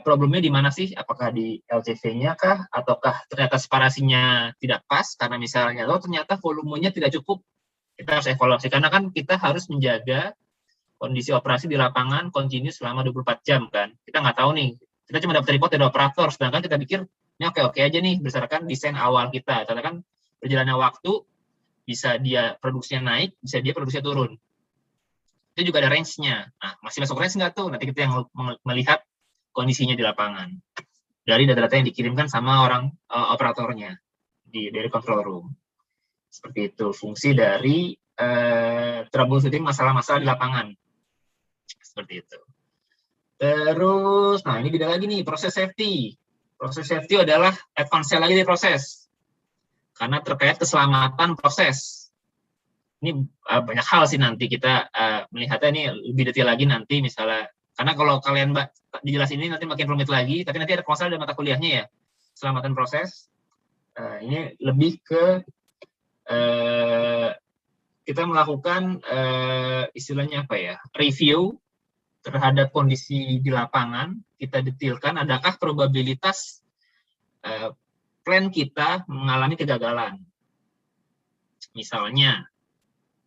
problemnya di mana sih, apakah di LCV-nya kah, ataukah ternyata separasinya tidak pas, karena misalnya, ternyata volumenya tidak cukup, kita harus evaluasi, karena kan kita harus menjaga kondisi operasi di lapangan kontinu selama 24 jam, kan. Kita nggak tahu nih, kita cuma dapat report dari operator, sedangkan kita pikir, ini oke-oke aja nih, berdasarkan desain awal kita, karena kan perjalanan waktu, bisa dia produksinya naik, bisa dia produksinya turun. Itu juga ada range-nya. Nah, masih masuk range nggak tuh? Nanti kita yang melihat kondisinya di lapangan dari data-data yang dikirimkan sama orang operatornya dari control room. Seperti itu fungsi dari troubleshooting masalah-masalah di lapangan. Seperti itu. Terus, nah ini beda lagi nih, proses safety. Proses safety adalah advance lagi dari proses. Karena terkait keselamatan proses. Ini banyak hal sih nanti kita melihatnya ini lebih detail lagi nanti misalnya. Karena kalau kalian dijelasin ini nanti makin rumit lagi, tapi nanti ada masalah ada mata kuliahnya ya, keselamatan proses. Ini lebih ke kita melakukan istilahnya apa ya, review terhadap kondisi di lapangan, kita detailkan adakah probabilitas plan kita mengalami kegagalan. Misalnya,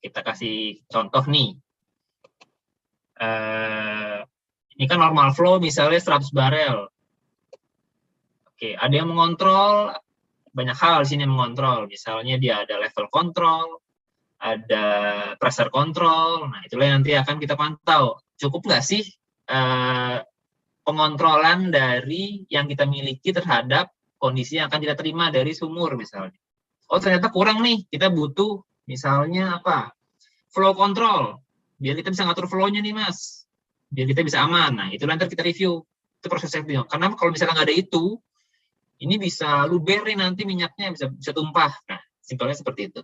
kita kasih contoh nih, ini kan normal flow misalnya 100 barel. Oke, ada yang mengontrol, banyak hal di sini yang mengontrol. Misalnya dia ada level control, ada pressure control. Nah, itulah yang nanti akan kita pantau. Cukup nggak sih pengontrolan dari yang kita miliki terhadap kondisi yang akan kita terima dari sumur misalnya. Oh, ternyata kurang nih. Kita butuh misalnya apa? Flow control. Biar kita bisa ngatur flow-nya nih, Mas. Biar kita bisa aman. Nah, itulah nanti kita review. Itu proses safety. Karena kalau misalnya nggak ada itu, ini bisa luber nih nanti minyaknya, bisa tumpah. Nah, simpelnya seperti itu.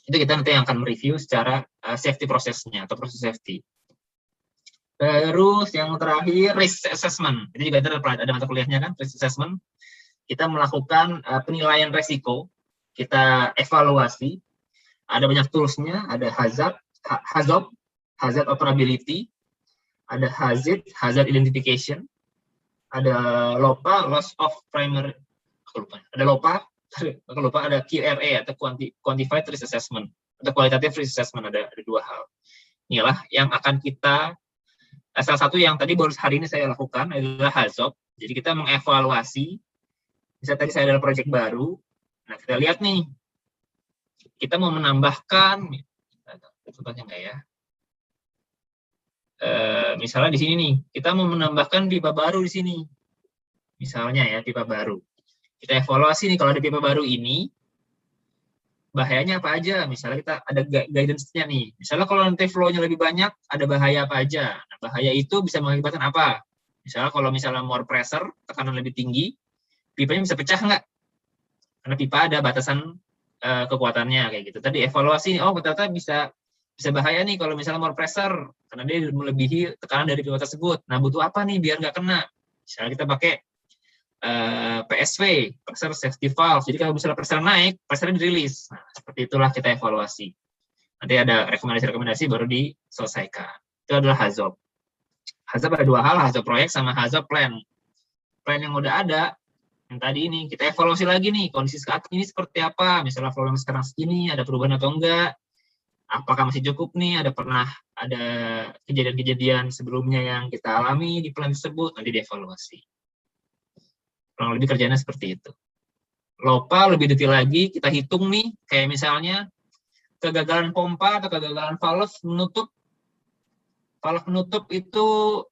Itu kita nanti yang akan mereview secara safety prosesnya atau proses safety. Terus yang terakhir risk assessment. Itu juga ada mata kuliahnya kan, risk assessment. Kita melakukan penilaian resiko, kita evaluasi. Ada banyak toolsnya, ada hazard operability, ada hazard identification, ada LOPA, loss of primary, ada QRA atau quantified risk assessment atau qualitative risk assessment, ada dua hal. Inilah yang akan kita, salah satu yang tadi baru hari ini saya lakukan adalah HAZOP. Jadi kita mengevaluasi, misalnya tadi saya ada proyek baru, nah kita lihat nih, kita mau menambahkan, contohnya enggak ya? Misalnya di sini nih, kita mau menambahkan pipa baru di sini. Misalnya ya, pipa baru. Kita evaluasi nih, kalau ada pipa baru ini, bahayanya apa aja? Misalnya kita ada guidance-nya nih. Misalnya kalau nanti flow-nya lebih banyak, ada bahaya apa aja? Nah, bahaya itu bisa mengakibatkan apa? Misalnya kalau more pressure, tekanan lebih tinggi, pipanya bisa pecah nggak? Karena pipa ada batasan kekuatannya, kayak gitu. Tadi evaluasi, oh ternyata bisa bahaya nih kalau misalnya more pressure, karena dia melebihi tekanan dari pipa tersebut. Nah, butuh apa nih biar nggak kena? Misalnya kita pakai PSV, pressure safety valve. Jadi kalau misalnya pressure naik, pressure dirilis. Nah, seperti itulah kita evaluasi. Nanti ada rekomendasi-rekomendasi baru diselesaikan. Itu adalah HAZOP. HAZOP ada dua hal, HAZOP proyek sama HAZOP plan. Plan yang udah ada, yang tadi ini, kita evaluasi lagi nih, kondisi saat ini seperti apa, misalnya flow yang sekarang segini, ada perubahan atau enggak, apakah masih cukup nih, ada kejadian-kejadian sebelumnya yang kita alami di plan tersebut, nanti dievaluasi. Kurang lebih kerjanya seperti itu. LOPA lebih detail lagi, kita hitung nih, kayak misalnya kegagalan pompa atau kegagalan valve menutup. Valve menutup itu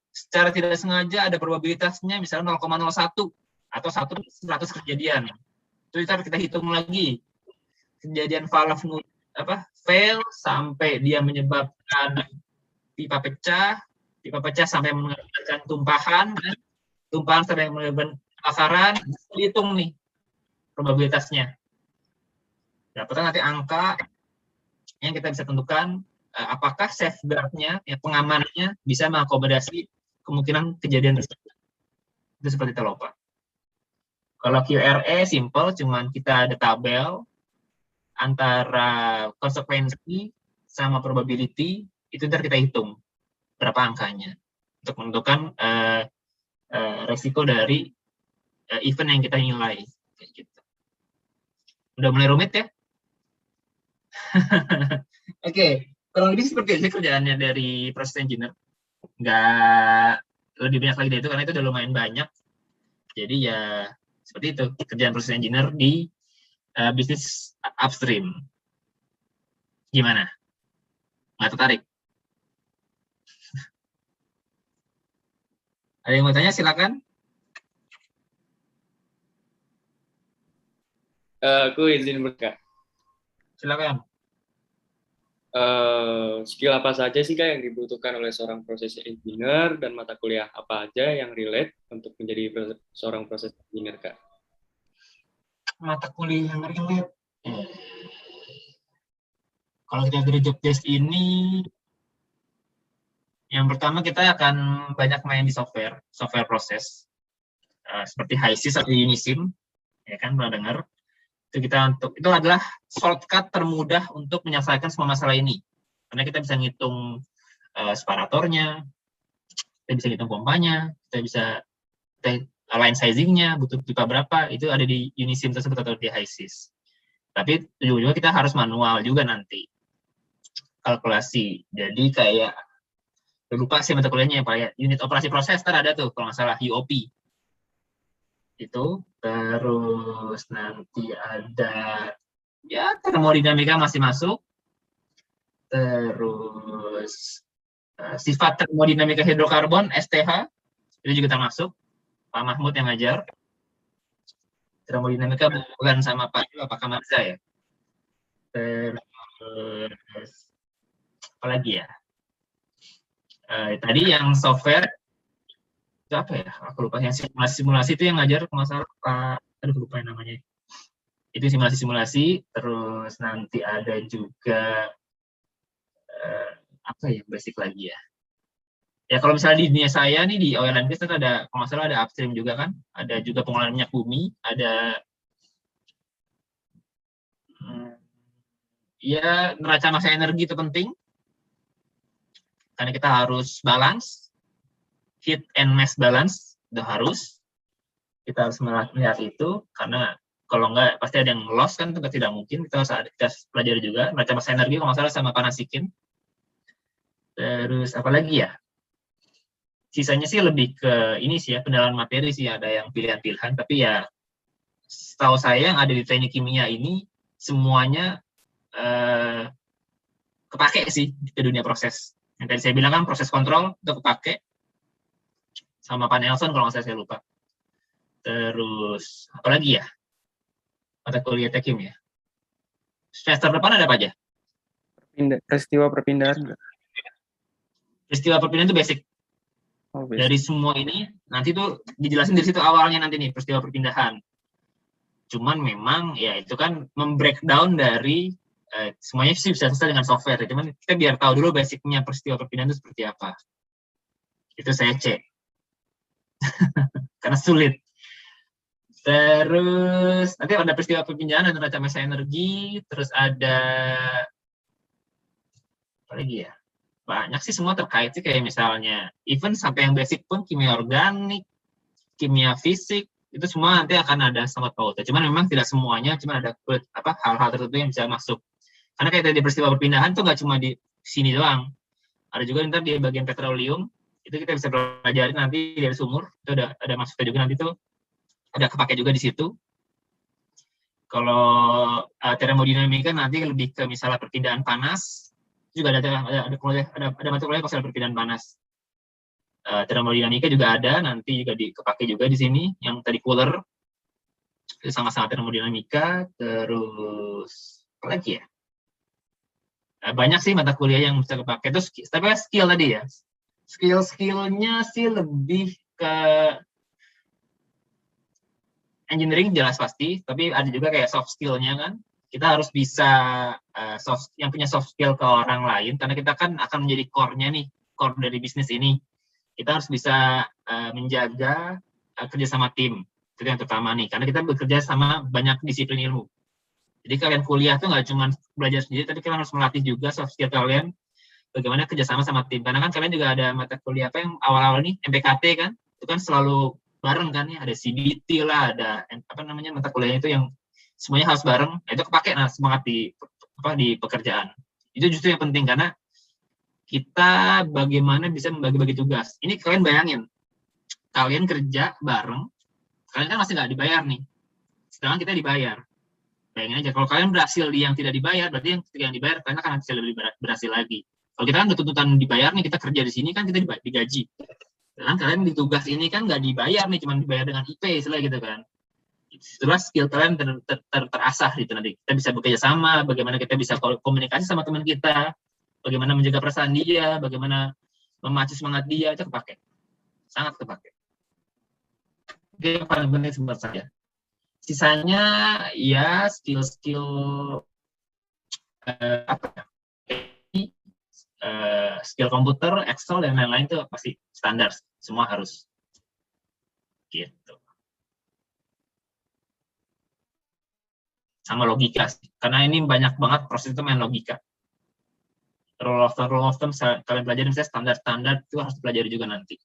secara tidak sengaja ada probabilitasnya misalnya 0,01 atau 100 kejadian. Itu kita hitung lagi. Kejadian valve fail sampai dia menyebabkan pipa pecah sampai mengakibatkan tumpahan sampai menyebabkan kebakaran, dihitung nih probabilitasnya. Dapatkan nanti angka yang kita bisa tentukan apakah safeguard-nya, pengamanannya bisa mengakomodasi kemungkinan kejadian tersebut. Itu seperti itu LOPA. Kalau QRA simple, cuman kita ada tabel antara konsekuensi sama probability, itu ntar kita hitung berapa angkanya untuk menentukan resiko dari event yang kita nilai. Kayak gitu. Udah mulai rumit ya? Oke, kurang lebih seperti itu kerjaannya dari proses engineer. Nggak lebih banyak lagi dari itu, karena itu udah lumayan banyak. Jadi ya seperti itu kerjaan proses engineer di bisnis upstream. Gimana? Nggak tertarik? Ada yang mau tanya, silakan. Aku izin berkata. Silakan. Skill apa saja sih Kak yang dibutuhkan oleh seorang proses engineer dan mata kuliah apa aja yang relate untuk menjadi seorang proses engineer Kak? Mata kuliah yang relate. Kalau kita dari job desk ini, yang pertama kita akan banyak main di software proses, seperti HiSys atau Unisim, ya kan pernah dengar. Itu adalah shortcut termudah untuk menyelesaikan semua masalah ini, karena kita bisa ngitung separatornya, kita bisa hitung pompanya, kita bisa line sizingnya, butuh pipa berapa, itu ada di Unisim tersebut atau di HISIS. Tapi juga kita harus manual juga nanti kalkulasi. Jadi kayak lupa sih mata kuliahnya, kayak unit operasi proses ada tuh kalau nggak salah UOP itu. Terus nanti ada ya termodinamika masih masuk. Terus sifat termodinamika hidrokarbon STH itu juga termasuk. Pak Mahmud yang ngajar. Termodinamika bukan sama Pak Kamarza ya. Terus apa lagi ya? Tadi yang software itu apa ya? Aku lupa. Yang simulasi itu yang ngajar kalau nggak salah Pak, aduh lupa namanya. Itu simulasi. Terus nanti ada juga apa ya, basic lagi ya. Ya kalau misalnya di dunia saya nih di oil and gas itu ada, kalau nggak salah ada upstream juga kan, ada juga pengolahan minyak bumi, ada ya neraca massa energi itu penting karena kita harus balance, heat and mass balance itu harus, kita harus melihat itu karena kalau nggak pasti ada yang loss kan, itu tidak mungkin. Kita pelajari juga neraca massa energi kalau nggak salah sama Panasikin. Terus apa lagi ya? Sisanya sih lebih ke ini sih ya, pendalaman materi sih, ada yang pilihan-pilihan, tapi ya setahu saya yang ada di teknik kimia ini semuanya kepake sih ke dunia proses. Yang tadi saya bilang kan proses kontrol itu kepake sama Pak Nelson kalau nggak saya lupa. Terus apa lagi ya? Mata kuliah teknik kimia. Semester depan ada apa aja? Peristiwa perpindahan. Peristiwa perpindahan itu basic. Dari semua ini nanti tuh dijelasin dari situ awalnya nanti nih peristiwa perpindahan. Cuman memang ya itu kan membreakdown dari semuanya sih bisa selesai dengan software. Cuman kita biar tahu dulu basicnya peristiwa perpindahan itu seperti apa. Itu saya cek karena sulit. Terus nanti ada peristiwa perpindahan, ada neraca massa energi, terus ada apa lagi ya? Banyak sih semua terkait sih, kayak misalnya even sampai yang basic pun kimia organik, kimia fisik itu semua nanti akan ada sangkut pautnya. Cuman memang tidak semuanya, cuman ada hal-hal tertentu yang bisa masuk. Karena kayak tadi peristiwa perpindahan tuh nggak cuma di sini doang. Ada juga ntar di bagian petroleum itu kita bisa pelajari nanti dari sumur itu ada masuknya juga nanti tuh ada kepake juga di situ. Kalau termodinamika nanti lebih ke misalnya perpindahan panas. Juga ada mata kuliah masalah perpindahan panas. Termodinamika juga ada, nanti juga kepake juga di sini. Yang tadi cooler itu sama-sama termodinamika. Terus apa lagi ya? Banyak sih mata kuliah yang bisa kepake. Terus tapi skill tadi ya. Skill-skillnya sih lebih ke engineering jelas pasti, tapi ada juga kayak soft skill-nya kan. Kita harus bisa yang punya soft skill ke orang lain, karena kita kan akan menjadi core-nya nih, core dari bisnis ini. Kita harus bisa menjaga kerja sama tim, itu yang pertama nih, karena kita bekerja sama banyak disiplin ilmu. Jadi kalian kuliah tuh nggak cuma belajar sendiri, tapi kalian harus melatih juga soft skill kalian, bagaimana kerjasama sama tim. Karena kan kalian juga ada mata kuliah apa yang awal-awal nih, MPKT kan, itu kan selalu bareng kan ya, ada CBT lah, ada mata kuliahnya itu yang semuanya harus bareng, itu kepake semangat di pekerjaan. Itu justru yang penting karena kita bagaimana bisa membagi-bagi tugas. Ini kalian bayangin, kalian kerja bareng, kalian kan masih nggak dibayar nih, sedangkan kita dibayar. Bayangin aja, kalau kalian berhasil di yang tidak dibayar, berarti yang dibayar kalian akan bisa lebih berhasil lagi. Kalau kita kan udah tuntutan dibayar nih, kita kerja di sini kan kita digaji. Dan kalian di tugas ini kan nggak dibayar nih, cuma dibayar dengan IP istilah gitu kan. Itulah skill kalian terasah gitu nanti. Kita bisa bekerja sama, bagaimana kita bisa komunikasi sama teman kita, bagaimana menjaga perasaan dia, bagaimana memacu semangat dia, itu kepake. Sangat kepake. Oke, paling penting sebentar saja. Sisanya ya skill-skill skill komputer, Excel dan lain-lain itu pasti standar, semua harus gitu. Sama logika sih, karena ini banyak banget proses itu main logika. rule of thumb kalian pelajari, misalnya standar itu harus pelajari juga nanti.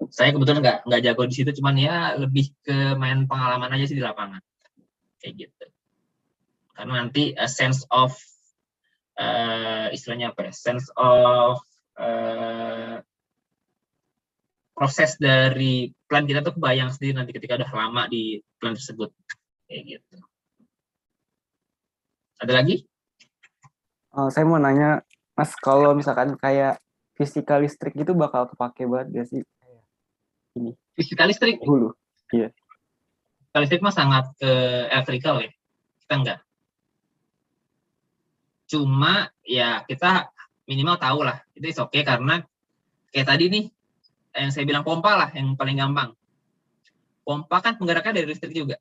Saya kebetulan nggak jago di situ, cuman ya lebih ke main pengalaman aja sih di lapangan kayak gitu. Karena nanti a sense of istilahnya apa ya, sense of proses dari plan kita tuh kebayang sendiri nanti ketika udah lama di plan tersebut kayak gitu. Ada lagi? Saya mau nanya, Mas, kalau misalkan kayak fisika listrik gitu bakal kepake banget gak sih? Ini. Fisika listrik? Dulu. Iya. Fisika listrik mah sangat elektrikal ya. Kita enggak. Cuma ya kita minimal tahu lah. Itu is oke karena kayak tadi nih, yang saya bilang pompa lah yang paling gampang. Pompa kan penggeraknya dari listrik juga.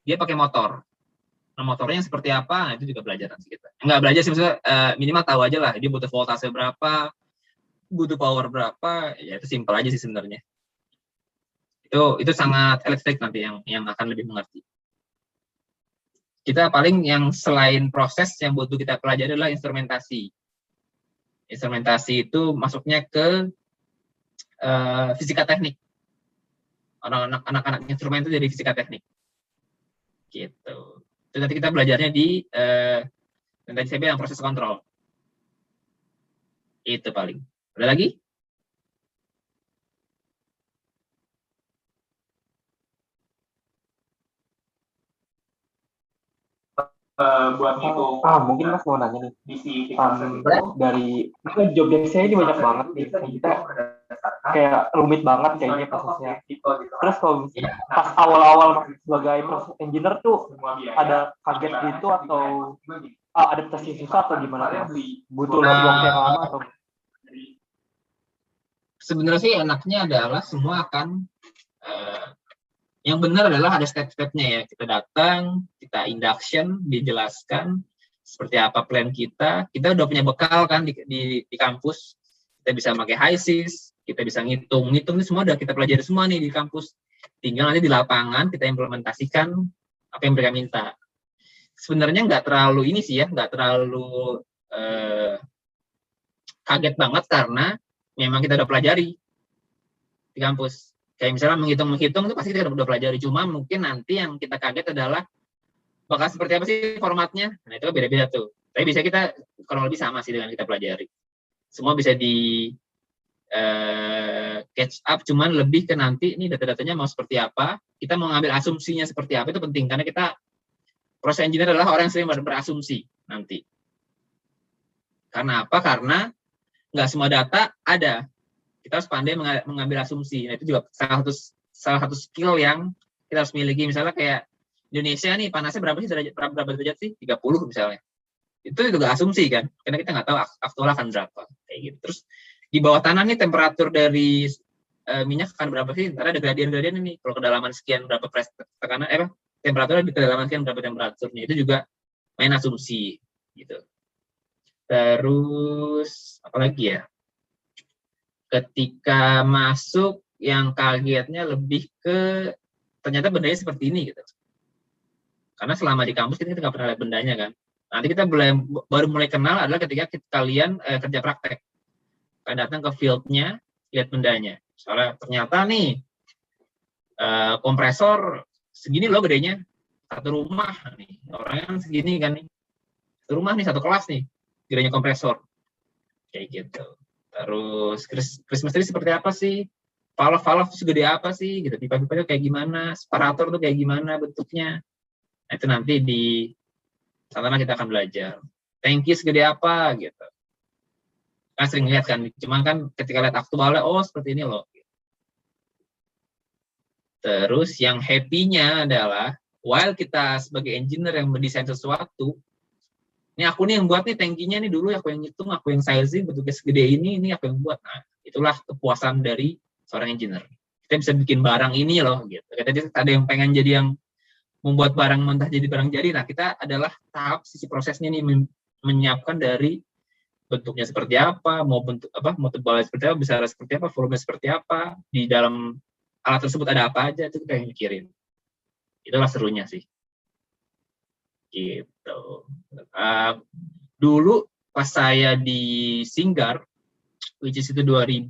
Dia pakai motor. Nah, motornya seperti apa, nah, itu juga belajar nanti kita. Enggak belajar sih, maksudnya minimal tahu aja lah, dia butuh voltase berapa, butuh power berapa, ya itu simpel aja sih sebenarnya. Itu sangat elektrik nanti yang akan lebih mengerti. Kita paling yang selain proses yang butuh kita pelajari adalah instrumentasi. Instrumentasi itu masuknya ke fisika teknik. Anak-anak instrumen itu jadi fisika teknik. Gitu. Itu nanti kita belajarnya di yang tadi saya bilang proses kontrol. Itu paling. Ada lagi? Buat itu mungkin Mas mau nanya nih dari job desk saya ini banyak banget nih, kita kayak rumit banget kayaknya prosesnya. Terus kalau pas awal-awal sebagai proses engineer tuh ada kaget gitu atau adaptasi susah atau gimana tuh? Butuh waktu yang lama atau? Sebenarnya sih enaknya adalah semua akan yang benar adalah ada step-stepnya ya. Kita datang, kita induction, dijelaskan seperti apa plan kita. Kita udah punya bekal kan di kampus. Kita bisa pakai HiSys, kita bisa ngitung ini semua udah kita pelajari semua nih di kampus. Tinggal nanti di lapangan kita implementasikan apa yang mereka minta. Sebenarnya nggak terlalu ini sih ya, nggak terlalu kaget banget karena memang kita udah pelajari di kampus. Kayak misalnya menghitung itu pasti kita udah pelajari. Cuma mungkin nanti yang kita kaget adalah bakal seperti apa sih formatnya. Nah itu beda-beda tuh. Tapi bisa kita kurang lebih sama sih dengan kita pelajari. Semua bisa di catch up. Cuman lebih ke nanti ini data-datanya mau seperti apa. Kita mau ngambil asumsinya seperti apa itu penting. Karena kita proses engineer adalah orang yang sering berasumsi nanti. Karena apa? Karena nggak semua data ada. Kita harus pandai mengambil asumsi. Nah, itu juga salah satu skill yang kita harus miliki. Misalnya kayak Indonesia nih, panasnya berapa derajat sih? 30 misalnya. Itu juga asumsi kan, karena kita nggak tahu aktual akan berapa. Kayak gitu. Terus di bawah tanah nih temperatur dari minyak akan berapa sih? Karena ada gradien-gradien ini. Kalau kedalaman sekian berapa tekanan, temperaturnya di kedalaman sekian berapa temperaturnya. Itu juga main asumsi gitu. Terus apa lagi ya? Ketika masuk yang kagetnya lebih ke ternyata bendanya seperti ini gitu. Karena selama di kampus kita nggak pernah lihat bendanya kan. Nanti kita baru mulai kenal adalah ketika kalian kerja praktek. Kalian datang ke field-nya, lihat bendanya. Soalnya ternyata nih kompresor segini loh gedenya. Satu rumah nih, orangnya segini kan nih. Satu rumah nih, satu kelas nih, gedenya kompresor. Kayak gitu. Terus Christmas tree seperti apa sih? Valve segede apa sih? Gitu. Pipa-pipanya kayak gimana? Separator tuh kayak gimana bentuknya? Nah, itu nanti di sana kita akan belajar. Tangki segede apa? Gitu. Kan sering lihat kan. Cuman kan ketika lihat aktualnya, oh seperti ini loh. Terus yang happy-nya adalah while kita sebagai engineer yang mendesain sesuatu, ini aku nih yang buat nih tangkinya nih dulu, aku yang ngitung, aku yang sizing, bentuknya segede ini aku yang buat. Nah, itulah kepuasan dari seorang engineer. Kita bisa bikin barang ini loh, gitu. Kita ada yang pengen jadi yang membuat barang mentah jadi barang jadi. Nah, kita adalah tahap sisi prosesnya nih menyiapkan dari bentuknya seperti apa, mau bentuk apa, mau tebalnya seperti apa, besarnya seperti apa, volume seperti apa, di dalam alat tersebut ada apa aja, itu kita yang mikirin. Itulah serunya sih. Gitu. Dulu pas saya di Singgar, which is itu 2000,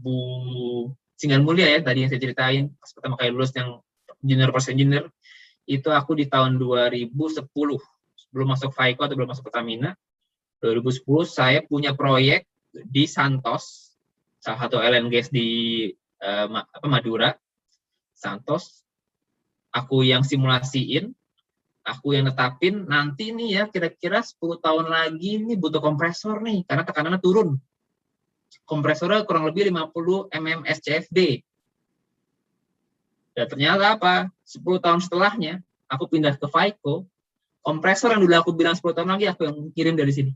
Singgar Mulia ya, tadi yang saya ceritain, pas pertama kali lulus yang junior process engineer, itu aku di tahun 2010, belum masuk FICO atau belum masuk Pertamina. 2010 saya punya proyek di Santos, salah satu oil and gas di Madura, Santos. Aku yang simulasiin, aku yang netapin, nanti nih ya kira-kira 10 tahun lagi nih butuh kompresor nih, karena tekanannya turun. Kompresornya kurang lebih 50 mm SCFD. Dan ternyata apa? 10 tahun setelahnya, aku pindah ke FICO, kompresor yang dulu aku bilang 10 tahun lagi, aku yang kirim dari sini.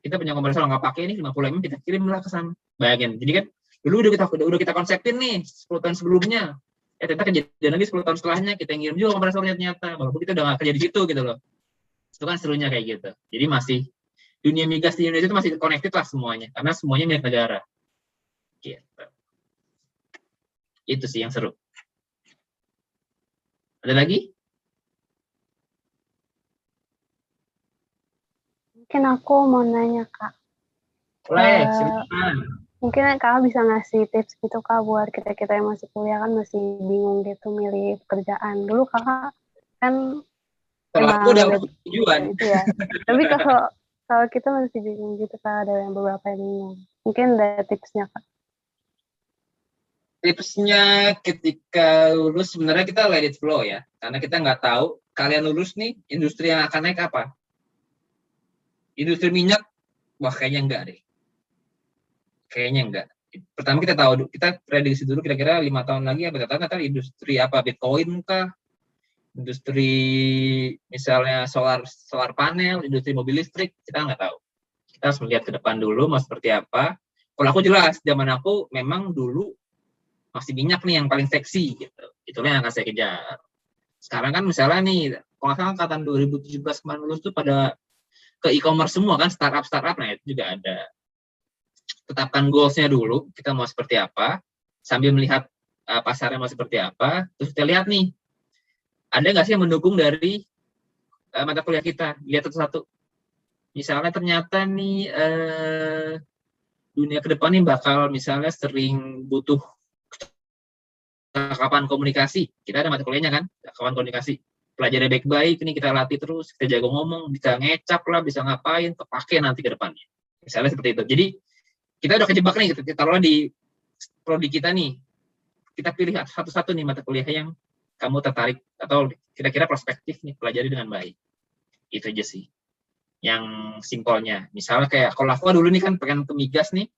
Kita punya kompresor nggak pakai nih 50 mm, kita kirimlah ke sana. Bayangin. Jadi kan dulu udah kita konsepin nih 10 tahun sebelumnya. Ternyata kejadian lagi 10 tahun setelahnya kita ngirim juga kompresornya ternyata. Walaupun kita udah nggak kerja di situ gitu loh. Itu kan serunya kayak gitu. Jadi masih dunia migas di Indonesia itu masih connected lah semuanya, karena semuanya milik negara. Gitu. Itu sih yang seru. Ada lagi? Mungkin aku mau nanya, Kak. Boleh, silakan. Mungkin Kakak bisa ngasih tips gitu, Kak, buat kita-kita yang masih kuliah kan masih bingung gitu milih pekerjaan. Dulu Kakak kan kalau aku udah tujuan. Gitu ya. Tapi kalau kita masih bingung gitu, Kak, ada yang beberapa yang bingung. Mungkin ada tipsnya, Kak. Tipsnya ketika lulus sebenarnya kita let it flow ya, karena kita nggak tahu kalian lulus nih industri yang akan naik apa. Industri minyak, wah kayaknya enggak deh. Kayaknya enggak. Pertama kita tahu, kita prediksi dulu kira-kira 5 tahun lagi apa kata industri apa, Bitcoin kah? Industri misalnya solar panel, industri mobil listrik, kita nggak tahu. Kita harus melihat ke depan dulu mau seperti apa. Kalau aku jelas, zaman aku memang dulu masih minyak nih yang paling seksi gitu. Itulah yang akan saya kejar. Sekarang kan misalnya nih, kalau nggak salah angkatan 2017 kemarin lulus tuh pada ke e-commerce semua kan, startup, nah itu juga ada. Tetapkan goals-nya dulu, kita mau seperti apa, sambil melihat pasarnya mau seperti apa, terus kita lihat nih, ada nggak sih yang mendukung dari mata kuliah kita, lihat satu-satu. Misalnya ternyata nih, dunia ke depan nih bakal misalnya sering butuh cakapan komunikasi, kita ada mata kuliahnya kan, cakapan komunikasi, pelajari baik-baik, ini kita latih terus, kita jago ngomong, bisa ngecap lah, bisa ngapain, kepake nanti ke depannya. Misalnya seperti itu. Jadi, kita udah kejebak nih, kita taruhlah di prodi kita nih, kita pilih satu-satu nih mata kuliah yang kamu tertarik, atau kira-kira prospektif nih, pelajari dengan baik. Itu aja sih, yang simpelnya. Misalnya kayak, kalau aku dulu nih kan pengen ke migas nih,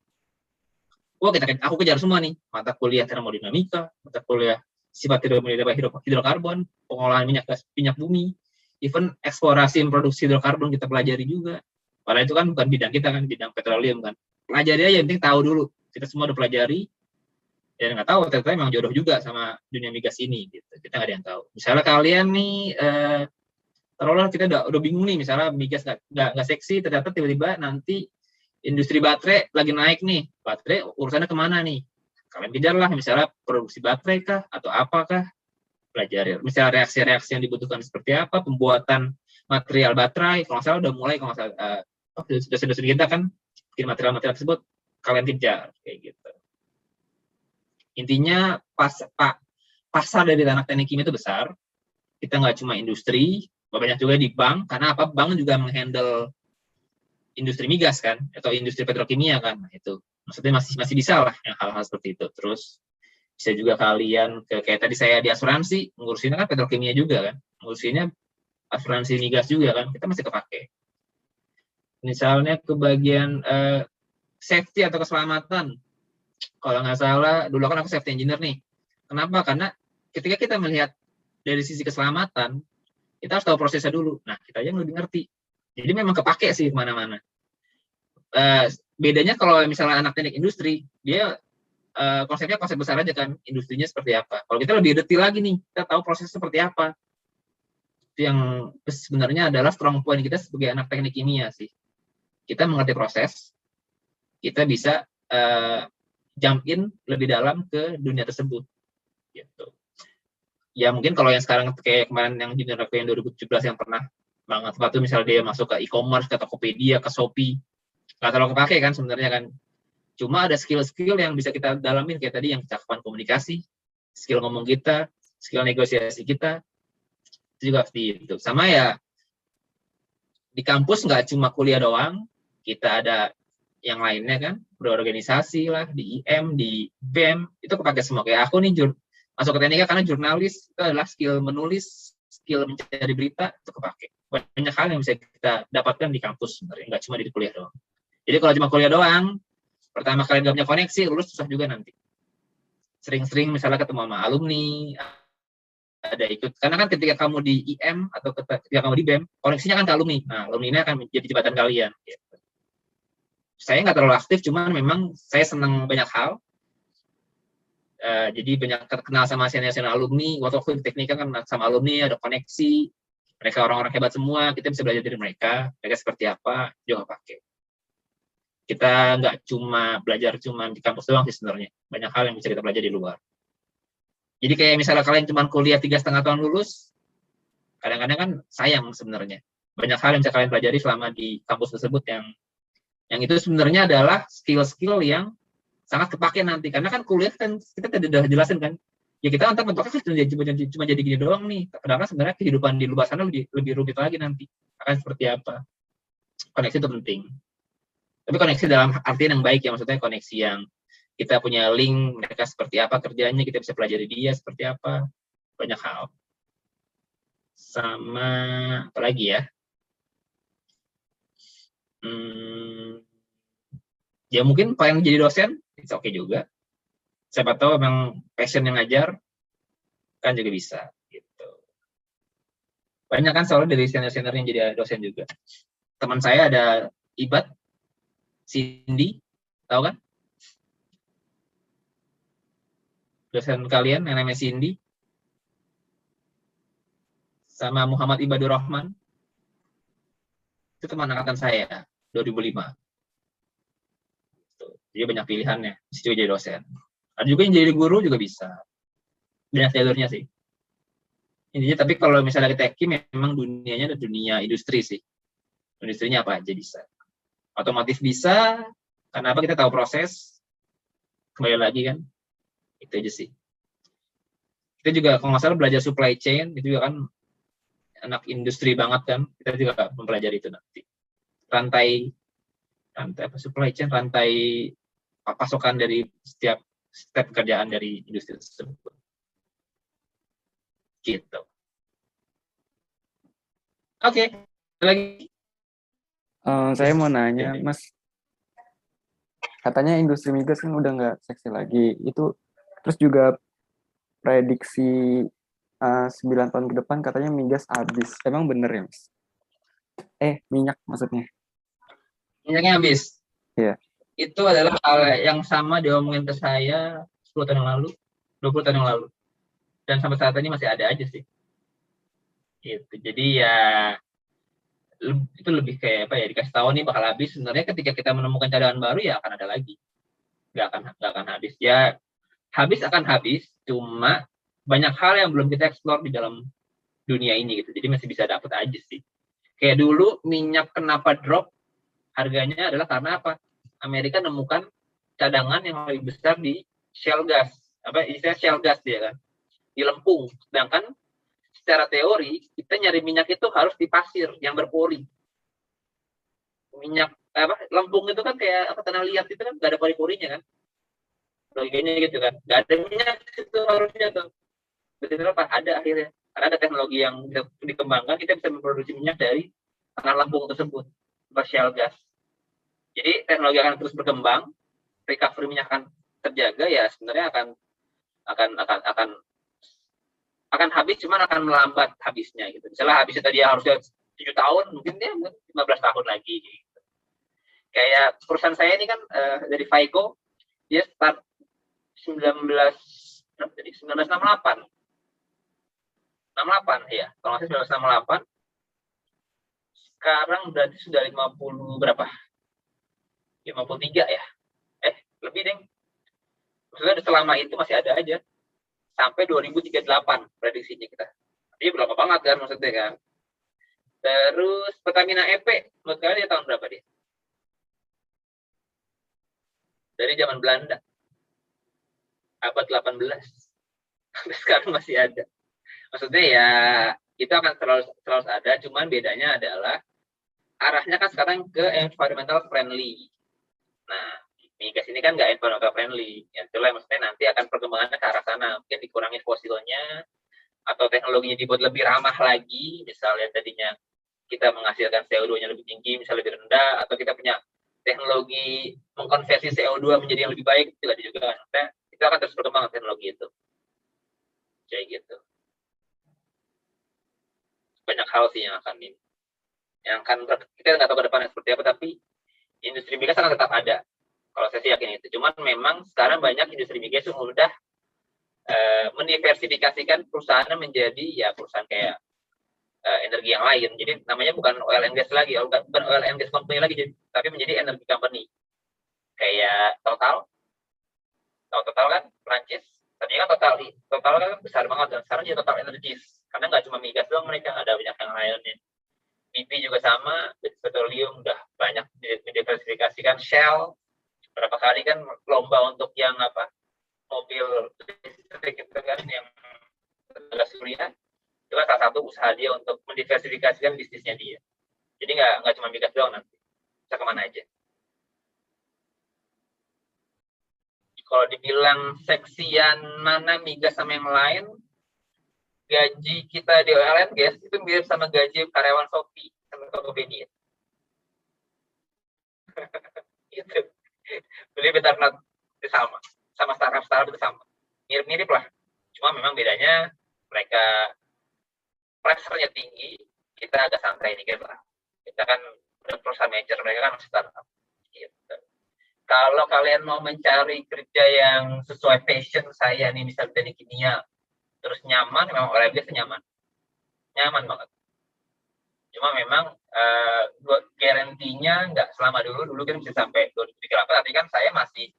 aku kejar semua nih, mata kuliah termodinamika, mata kuliah sifat hidrokarbon, pengolahan minyak bumi, even eksplorasi produksi hidrokarbon kita pelajari juga. Padahal itu kan bukan bidang kita kan, bidang petroleum kan. Pelajari aja, yang penting tahu dulu. Kita semua udah pelajari, dan nggak tahu, ternyata memang jodoh juga sama dunia migas ini. Gitu. Kita nggak ada yang tahu. Misalnya kalian nih, taruhlah kita udah bingung nih, misalnya migas nggak seksi, ternyata tiba-tiba nanti industri baterai lagi naik nih, baterai urusannya kemana nih? Kalian kejar lah, misalnya produksi baterai kah, atau apakah, pelajari. Misalnya reaksi-reaksi yang dibutuhkan seperti apa, pembuatan material baterai, kalau nggak salah udah mulai, kalau nggak salah, sudah kita kan, bikin material-material tersebut, kalian kejar, kayak gitu. Intinya, pasar dari anak teknik kimia itu besar, kita nggak cuma industri, banyak juga di bank, karena apa? Bank juga menghandle industri migas kan, atau industri petrokimia kan, itu maksudnya masih bisa lah yang hal-hal seperti itu. Terus bisa juga kalian kayak tadi saya di asuransi ngurusinnya kan petrokimia juga kan, ngurusinnya asuransi migas juga kan, kita masih kepake. Misalnya ke bagian safety atau keselamatan, kalau nggak salah dulu kan aku safety engineer nih. Kenapa? Karena ketika kita melihat dari sisi keselamatan, kita harus tahu prosesnya dulu. Nah, kita aja lebih ngerti. Jadi memang kepake sih kemana-mana. Bedanya kalau misalnya anak teknik industri, dia konsepnya konsep besar aja kan, industrinya seperti apa. Kalau kita lebih detail lagi nih, kita tahu proses seperti apa. Itu yang sebenarnya adalah strong point kita sebagai anak teknik kimia sih. Kita mengerti proses, kita bisa jump in lebih dalam ke dunia tersebut. Gitu. Ya mungkin kalau yang sekarang kayak kemarin yang junior aku yang 2017 yang pernah banget sepatu, misalnya dia masuk ke e-commerce, ke Tokopedia, ke Shopee, nggak terlalu kepake kan sebenarnya kan. Cuma ada skill-skill yang bisa kita dalamin kayak tadi yang cakapan komunikasi, skill ngomong kita, skill negosiasi kita, itu juga itu. Sama ya di kampus nggak cuma kuliah doang, kita ada yang lainnya kan, berorganisasi lah, di IM, di BEM, itu kepake semua. Kayak aku nih masuk ke teknika karena jurnalis itu adalah skill menulis, skill mencari berita, itu kepake. Banyak hal yang bisa kita dapatkan di kampus sebenarnya, nggak cuma di kuliah doang. Jadi kalau cuma kuliah doang, pertama kali nggak punya koneksi, lulus susah juga nanti. Sering-sering misalnya ketemu sama alumni, ada ikut, karena kan ketika kamu di IM atau ketika kamu di BEM, koneksinya kan ke alumni. Nah, alumni ini akan menjadi jembatan kalian. Gitu. Saya nggak terlalu aktif, cuman memang saya senang banyak hal. Jadi banyak terkenal sama senior alumni. Waktu di teknika kan sama alumni, ada koneksi. Mereka orang-orang hebat semua, kita bisa belajar dari mereka. Mereka seperti apa, juga pakai. Kita nggak cuma belajar cuma di kampus doang sih sebenarnya. Banyak hal yang bisa kita belajar di luar. Jadi kayak misalnya kalian cuma kuliah 3,5 tahun lulus, kadang-kadang kan sayang sebenarnya. Banyak hal yang bisa kalian pelajari selama di kampus tersebut yang itu sebenarnya adalah skill-skill yang sangat kepake nanti. Karena kan kuliah kan kita tadi udah jelasin kan, ya kita antar bentuknya cuma jadi gini doang nih. Padahal sebenarnya kehidupan di luar sana lebih rumit lagi nanti. Akan seperti apa? Koneksi itu penting. Tapi koneksi dalam artian yang baik ya, maksudnya koneksi yang kita punya link, mereka seperti apa kerjanya, kita bisa pelajari dia seperti apa, banyak hal. Sama apa lagi ya? Ya mungkin pengen jadi dosen, it's okay juga. Siapa tahu memang passion yang ngajar, kan juga bisa. Gitu. Banyak kan soalnya dari senior-senior yang jadi dosen juga. Teman saya ada Ibat, Cindy, tahu kan? Dosen kalian yang namanya Cindy. Sama Muhammad Ibadur Rahman. Itu teman angkatan saya, 2005. Jadi banyak pilihannya, bisa juga jadi dosen. Ada juga yang jadi guru juga bisa. Banyak jalurnya sih. Intinya tapi kalau misalnya kita memang dunianya ada dunia industri sih. Industrinya apa aja bisa. Otomotif bisa, karena apa kita tahu proses. Kembali lagi kan, itu aja sih. Kita juga kalau nggak salah belajar supply chain, itu juga kan anak industri banget kan, kita juga mempelajari itu nanti. Rantai apa supply chain, rantai pasokan dari setiap pekerjaan dari industri tersebut. Gitu. Oke, lagi. Saya mau nanya, Mas. Katanya industri migas kan udah nggak seksi lagi. Itu terus juga prediksi 9 tahun ke depan katanya migas habis. Emang bener ya, Mas? Minyak maksudnya. Minyaknya habis? Iya. Itu adalah hal yang sama diomongin ke saya 10 tahun yang lalu, 20 tahun yang lalu. Dan sampai saat ini masih ada aja sih. Gitu. Jadi ya itu lebih kayak apa ya, dikasih tahu nih bakal habis. Sebenarnya ketika kita menemukan cadangan baru ya akan ada lagi. Nggak akan habis. Ya habis akan habis, cuma banyak hal yang belum kita eksplor di dalam dunia ini gitu. Jadi masih bisa dapat aja sih. Kayak dulu minyak kenapa drop harganya adalah karena apa? Amerika nemukan cadangan yang lebih besar di shale gas. Apa istilah shale gas dia kan? Di lempung. Sedangkan secara teori kita nyari minyak itu harus di pasir yang berpori. Minyak lempung itu kan kayak tanah liat itu kan nggak ada pori-porinya kan? Logikanya gitu kan? Nggak ada minyak itu harusnya tuh. Betul apa? Ada akhirnya. Karena ada teknologi yang bisa dikembangkan, kita bisa memproduksi minyak dari tanah lempung tersebut, shale gas. Jadi teknologi akan terus berkembang, recovery minyak akan terjaga ya sebenarnya akan habis, cuman akan melambat habisnya gitu. Misalnya habisnya tadi harusnya 7 tahun, mungkin dia 15 tahun lagi gitu. Kayak perusahaan saya ini kan dari Faiko, dia start 1968 ya, kalau nggak salah 1968. Sekarang berarti sudah 50 berapa? 53 ya? Lebih deh. Maksudnya selama itu masih ada aja. Sampai 2038 prediksinya kita. Jadi belum lama banget kan maksudnya kan. Terus Pertamina EP, menurut kalian dia tahun berapa dia? dari zaman Belanda, abad 18. Sampai sekarang masih ada. Maksudnya ya, itu akan selalu ada, cuman bedanya adalah arahnya kan sekarang ke environmental friendly. Nah, migas ini kan nggak environmental friendly. Ya, itulah maksudnya nanti akan perkembangannya ke arah sana. Mungkin dikurangi fosilnya, atau teknologinya dibuat lebih ramah lagi. Misalnya tadinya kita menghasilkan CO2-nya lebih tinggi, misalnya lebih rendah, atau kita punya teknologi mengkonversi CO2 menjadi yang lebih baik, itu juga kan. Maksudnya, itu akan terus berkembang teknologi itu. Kayak gitu. Banyak hal sih yang akan ini. Yang akan kita nggak tahu ke depannya seperti apa, tapi industri migas akan tetap ada. Kalau saya sih yakin itu. Cuman memang sekarang banyak industri migas yang sudah mendiversifikasikan perusahaannya menjadi ya perusahaan kayak energi yang lain. Jadi namanya bukan oil and gas lagi, bukan oil and gas company lagi, tapi menjadi energi company. Kayak Total kan Prancis. Tadinya kan Total kan besar banget, dan sekarang jadi Total Energies. Karena nggak cuma migas doang mereka, ada banyak yang lainnya. BP juga sama, petroleum udah banyak didiversifikasikan. Shell berapa kali kan lomba untuk yang mobil listrik itu kan, yang tenaga surya, itu kan salah satu usaha dia untuk mendiversifikasikan bisnisnya dia. Jadi nggak cuma migas doang, nanti bisa kemana aja. Kalau dibilang seksian mana migas sama yang lain, gaji kita di oil and gas itu mirip sama gaji karyawan Shopee sama Tokopedia. Gitu. Beli Betterment itu sama startup itu sama. Mirip-mirip lah. Cuma memang bedanya mereka pressure-nya tinggi, kita agak santai dikit lah. Kita kan perusahaan major, mereka kan startup. Gitu. Kalau kalian mau mencari kerja yang sesuai passion saya nih, misalnya teknik kimia, terus nyaman, memang oil and gas nyaman banget. Cuma memang garantinya nggak selama dulu kan bisa sampai 2038, tapi kan saya masih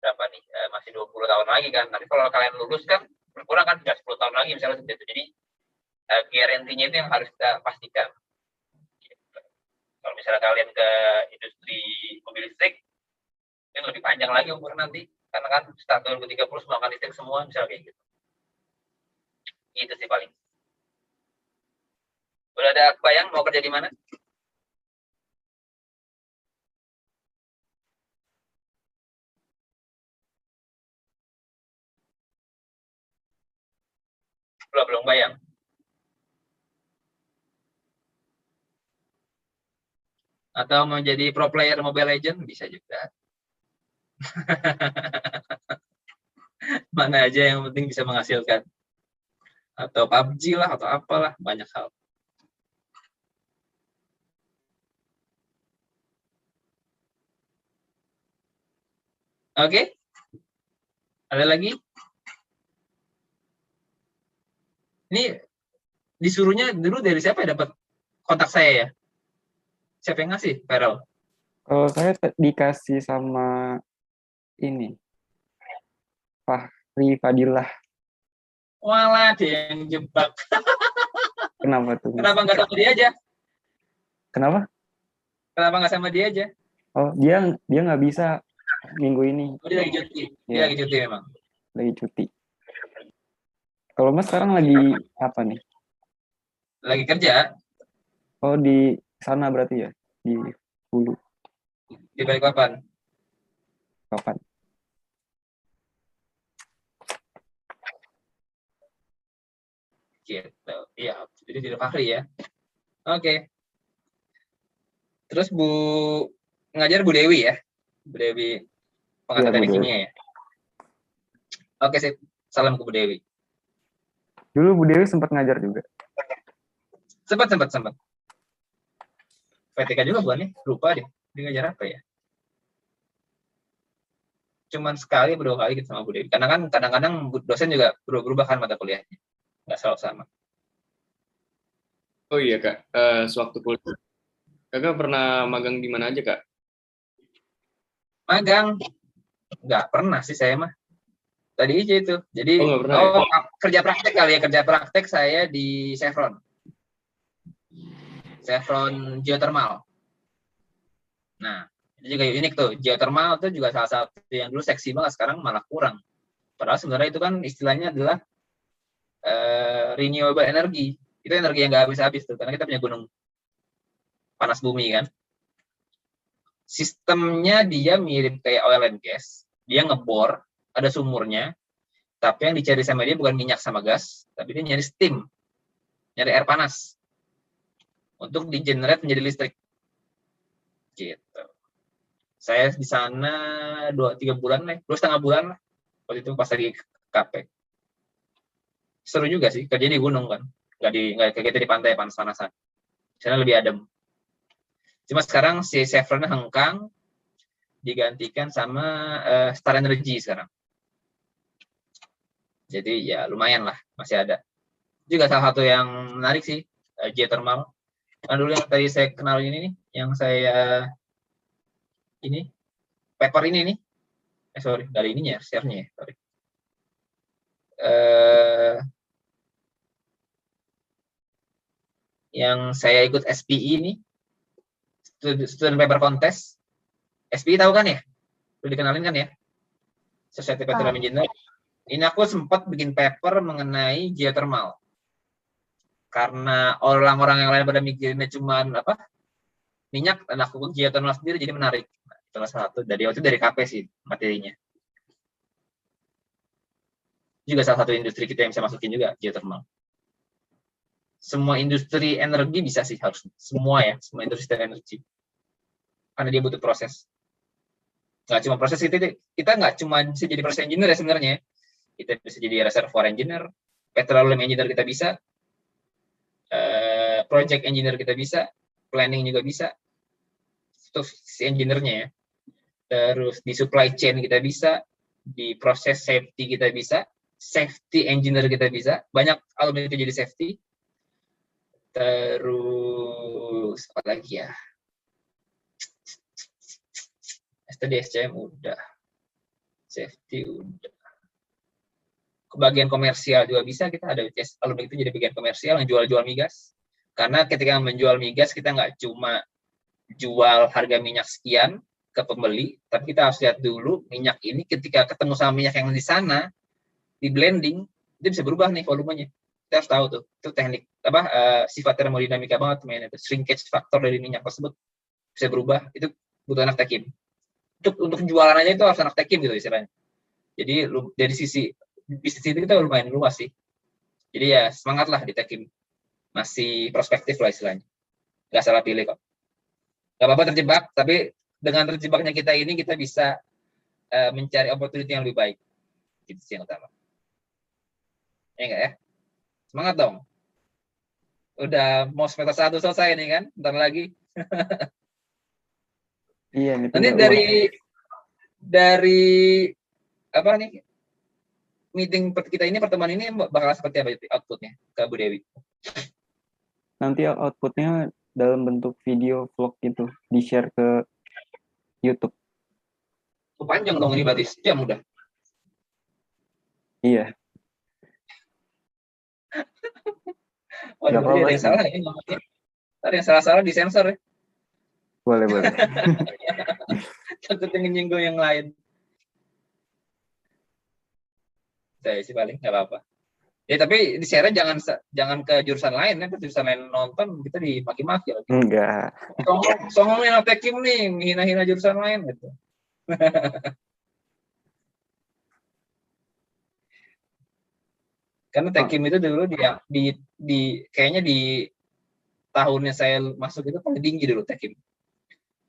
berapa nih, masih 20 tahun lagi kan. Nanti kalau kalian lulus kan berkurang kan, sudah 10 tahun lagi misalnya seperti itu. Jadi garantinya itu yang harus kita pastikan. Gitu. Kalau misalnya kalian ke industri mobil listrik, itu lebih panjang lagi umur nanti, karena kan start 2030 semua akan listrik semua, misalnya kayak gitu. Itu sih paling. Udah ada bayang mau kerja di mana? Belum bayang. Atau mau jadi pro player Mobile Legends, bisa juga. Mana aja yang penting bisa menghasilkan. Atau PUBG lah, atau apalah, banyak hal. Oke? Ada lagi? Ini disuruhnya dulu dari siapa ya dapat kontak saya ya? Siapa yang ngasih, Farel? Kalau saya dikasih sama ini, Fahri Fadilah. Walah, dia yang jebak. Kenapa tuh? Kenapa nggak sama dia aja? Kenapa? Kenapa nggak sama dia aja? Oh, dia nggak bisa minggu ini. Oh, dia lagi cuti. Dia lagi cuti memang. Lagi cuti. Kalau Mas sekarang lagi apa nih? Lagi kerja. Oh, di sana berarti ya? Di Hulu. Di Balikpapan. Kapan? Gitu. Iya, jadi tidak Fahri ya. Oke. Terus ngajar Bu Dewi ya? Bu Dewi pengajar teknik kimia ya? Oke sih, salam ke Bu Dewi. Dulu Bu Dewi sempat ngajar juga. Sempat. PTK juga bukan nih? Lupa deh. Dia ngajar apa ya? Cuman sekali, berdua kali gitu sama Bu Dewi. Karena kan kadang-kadang dosen juga berubah kan mata kuliahnya. Nggak selalu sama. Oh iya Kak, sewaktu kuliah, Kakak pernah magang di mana aja Kak? Magang? Nggak pernah sih saya mah. Tadi aja itu. Jadi, kerja praktek kali ya. Kerja praktek saya di Chevron Geothermal. Nah, Itu juga unik tuh. Geothermal itu juga salah satu yang dulu seksi banget, sekarang malah kurang. Padahal sebenarnya itu kan istilahnya adalah renewable energy. Itu energi yang nggak habis-habis tuh, karena kita punya gunung panas bumi kan. Sistemnya dia mirip kayak oil and gas. Dia ngebor, ada sumurnya, tapi yang dicari sama dia bukan minyak sama gas, tapi dia nyari steam, nyari air panas untuk di-generate menjadi listrik. Gitu. Saya di sana 2-3 bulan lah, 2,5 bulan lah. Waktu itu pas lagi KP. Seru juga sih, kerja di gunung kan. Nggak kayak gitu di pantai panas-panasan. Di sana lebih adem. Cuma sekarang si Chevron hengkang, digantikan sama Star Energy sekarang. Jadi ya lumayan lah, masih ada. Juga salah satu yang menarik sih, geothermal. Nah, dulu yang tadi saya kenal ini nih, yang saya ini paper ini nih, sorry dari ininya share-nya ya, sorry. Yang saya ikut SPI ini, student paper contest. SPI tahu kan ya? Udah dikenalin kan ya? Society Petroleum Engineer. Ini aku sempat bikin paper mengenai geothermal. Karena orang-orang yang lain pada mikirinnya cuma minyak, dan aku geothermal sendiri jadi menarik. Nah, salah satu dari waktu dari KP sih materinya. Juga salah satu industri kita yang bisa masukin juga geothermal. Semua industri energi bisa sih harus semua ya, semua industri energi. Karena dia butuh proses. Nggak cuma proses kita nggak cuma bisa jadi proses engineer ya sebenarnya. Kita bisa jadi reservoir engineer, petroleum engineer kita bisa, project engineer kita bisa, planning juga bisa. Itu si engineer-nya ya. Terus di supply chain kita bisa, di proses safety kita bisa, safety engineer kita bisa, banyak alumni itu jadi safety. Terus apa lagi ya? Tadi SCM udah, safety udah. Kebagian komersial juga bisa, kita ada alumni itu jadi bagian komersial yang jual-jual migas. Karena ketika menjual migas kita nggak cuma jual harga minyak sekian ke pembeli, tapi kita harus lihat dulu minyak ini ketika ketemu sama minyak yang di sana, di blending, itu bisa berubah nih volumenya. Kita harus tahu tuh, itu teknik sifat termodinamika banget, itu shrinkage faktor dari minyak tersebut bisa berubah, itu butuh anak tekim. Untuk jualan aja itu harus anak tekim gitu istilahnya. Jadi dari sisi bisnis itu kita lumayan luas sih. Jadi ya semangat lah di tekim, masih prospektif lah istilahnya. Nggak salah pilih kok. Nggak apa-apa terjebak, tapi dengan terjebaknya kita ini kita bisa mencari opportunity yang lebih baik. Itu sih yang utama. Ya enggak ya? Semangat dong. Udah mau semester 1 selesai nih kan, bentar lagi. Iya, nanti dari apa nih meeting kita ini, pertemuan ini bakal seperti apa outputnya ke Bu Dewi? Nanti outputnya dalam bentuk video vlog gitu, di-share ke YouTube. Panjang dong ini berarti sejam udah. Iya. Waduh, ada yang salah ya. Ada yang salah-salah disensor ya. Boleh. Takut menyinggung yang lain. Saya sih paling nggak apa-apa. Ya tapi di share jangan ke jurusan lain ya, jurusan lain nonton kita dimaki-maki lagi. Enggak. Songongin Tekim nih, hina-hina jurusan lain gitu. Karena Tekim itu dulu kayaknya di tahunnya saya masuk itu paling tinggi dulu Tekim.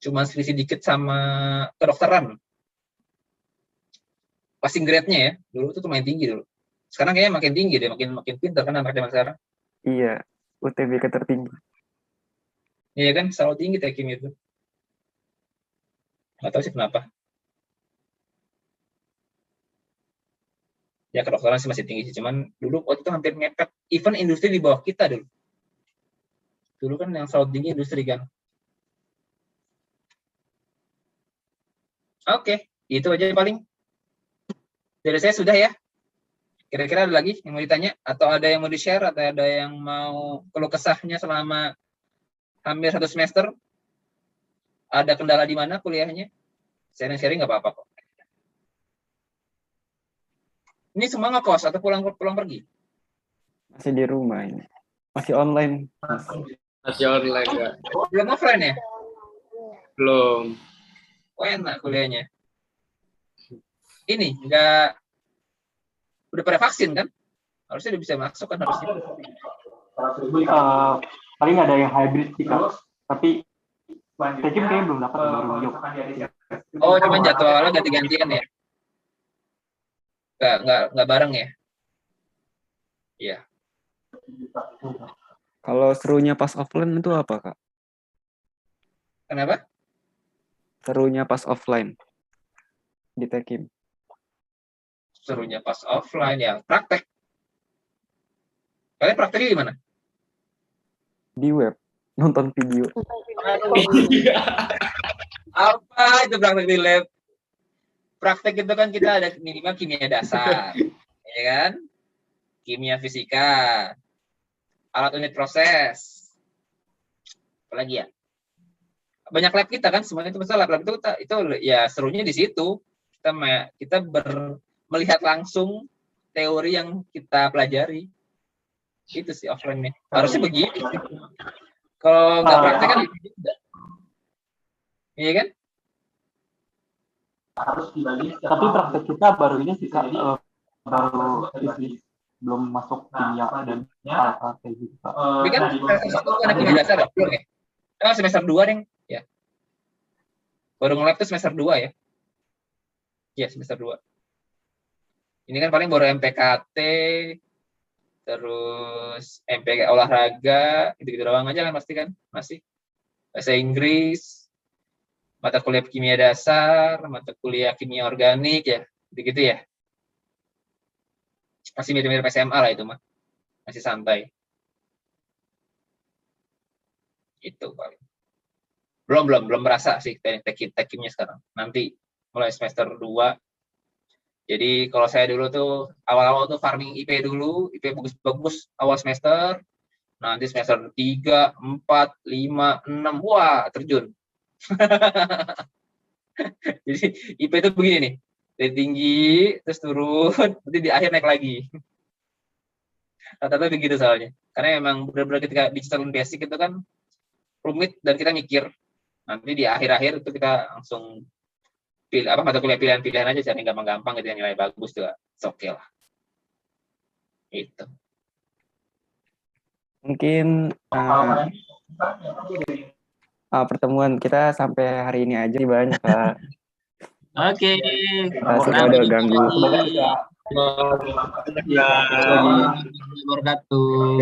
Cuma selisih dikit sama kedokteran. Passing grade-nya ya, dulu itu lumayan tinggi dulu. Sekarang kayaknya makin tinggi deh, makin pintar kan anak zaman sekarang. Iya, UTBK tertinggi. Iya kan, selalu tinggi Tekim itu. Nggak tahu sih kenapa. Ya kedokteran sih masih tinggi sih, cuman dulu waktu itu hampir ngepet. Even industri di bawah kita dulu. Dulu kan yang selalu tinggi industri kan. Oke, itu aja paling. Dari saya sudah ya. Kira-kira ada lagi yang mau ditanya? Atau ada yang mau di-share? Atau ada yang mau keluh kesahnya selama hampir 1 semester? Ada kendala di mana kuliahnya? Sharing-sharing nggak apa-apa kok. Ini semua ngekos atau pulang pergi? Masih di rumah ini. Masih online. Masih online ya? Belum offline ya? Belum. Oh enak kuliahnya. Ini nggak udah pada vaksin kan? Harusnya udah bisa masuk kan harusnya. Paling ada yang hybrid sih Kak. Tapi Tekim kayaknya belum dapat baru yuk. Oh cuman jadwalnya ganti-gantian ya? Nggak bareng ya? Iya. Kalau serunya pas offline itu apa Kak? Kenapa? Serunya pas offline di Tekim. Serunya pas offline ya praktek. Kalian prakteknya di mana? Di web, nonton video. Apa itu praktek di lab? Praktek itu kan kita ada minimal kimia dasar, ya kan? Kimia fisika, alat unit proses, apalagi ya? Banyak lab kita kan, semuanya itu besar lab itu ya serunya di situ. Kita melihat langsung teori yang kita pelajari. Itu sih offline-nya. Harusnya begitu sih. Kalau nggak praktek kan tidak. Iya kan? Tapi praktek kita baru ini sih Kak, baru fisik, belum masuk kimia dan alat kayak gitu Kak. Tapi kan semester 1 ada kimia dasar belum ya? Semester 2 nih ya. Baru nge-lab tuh semester 2 ya. Iya, semester 2. Ini kan paling baru MPKT, terus MPK olahraga, gitu-gitu doang aja kan pasti kan? Masih. Bahasa Inggris, mata kuliah kimia dasar, mata kuliah kimia organik ya, gitu-gitu ya. Masih mirip-mirip SMA lah itu mah. Masih santai. Itu paling. Belum merasa sih tekimnya sekarang. Nanti mulai semester 2. Jadi kalau saya dulu tuh awal-awal tuh farming IP dulu, IP bagus-bagus awal semester. Nanti semester 3, 4, 5, 6, wah terjun. Jadi IP itu begini nih, dari tinggi terus turun, nanti di akhir naik lagi. Rata-rata begitu soalnya. Karena memang benar-benar ketika digital basic itu kan rumit dan kita mikir. Nanti di akhir-akhir itu kita langsung pilih mata kuliah pilihan-pilihan aja, cari gampang-gampang gitu yang nilai bagus juga, oke lah. Itu. Mungkin pertemuan kita sampai hari ini aja banyak Kak. Oke. Sudah ada ganggu. Wabarakatuh.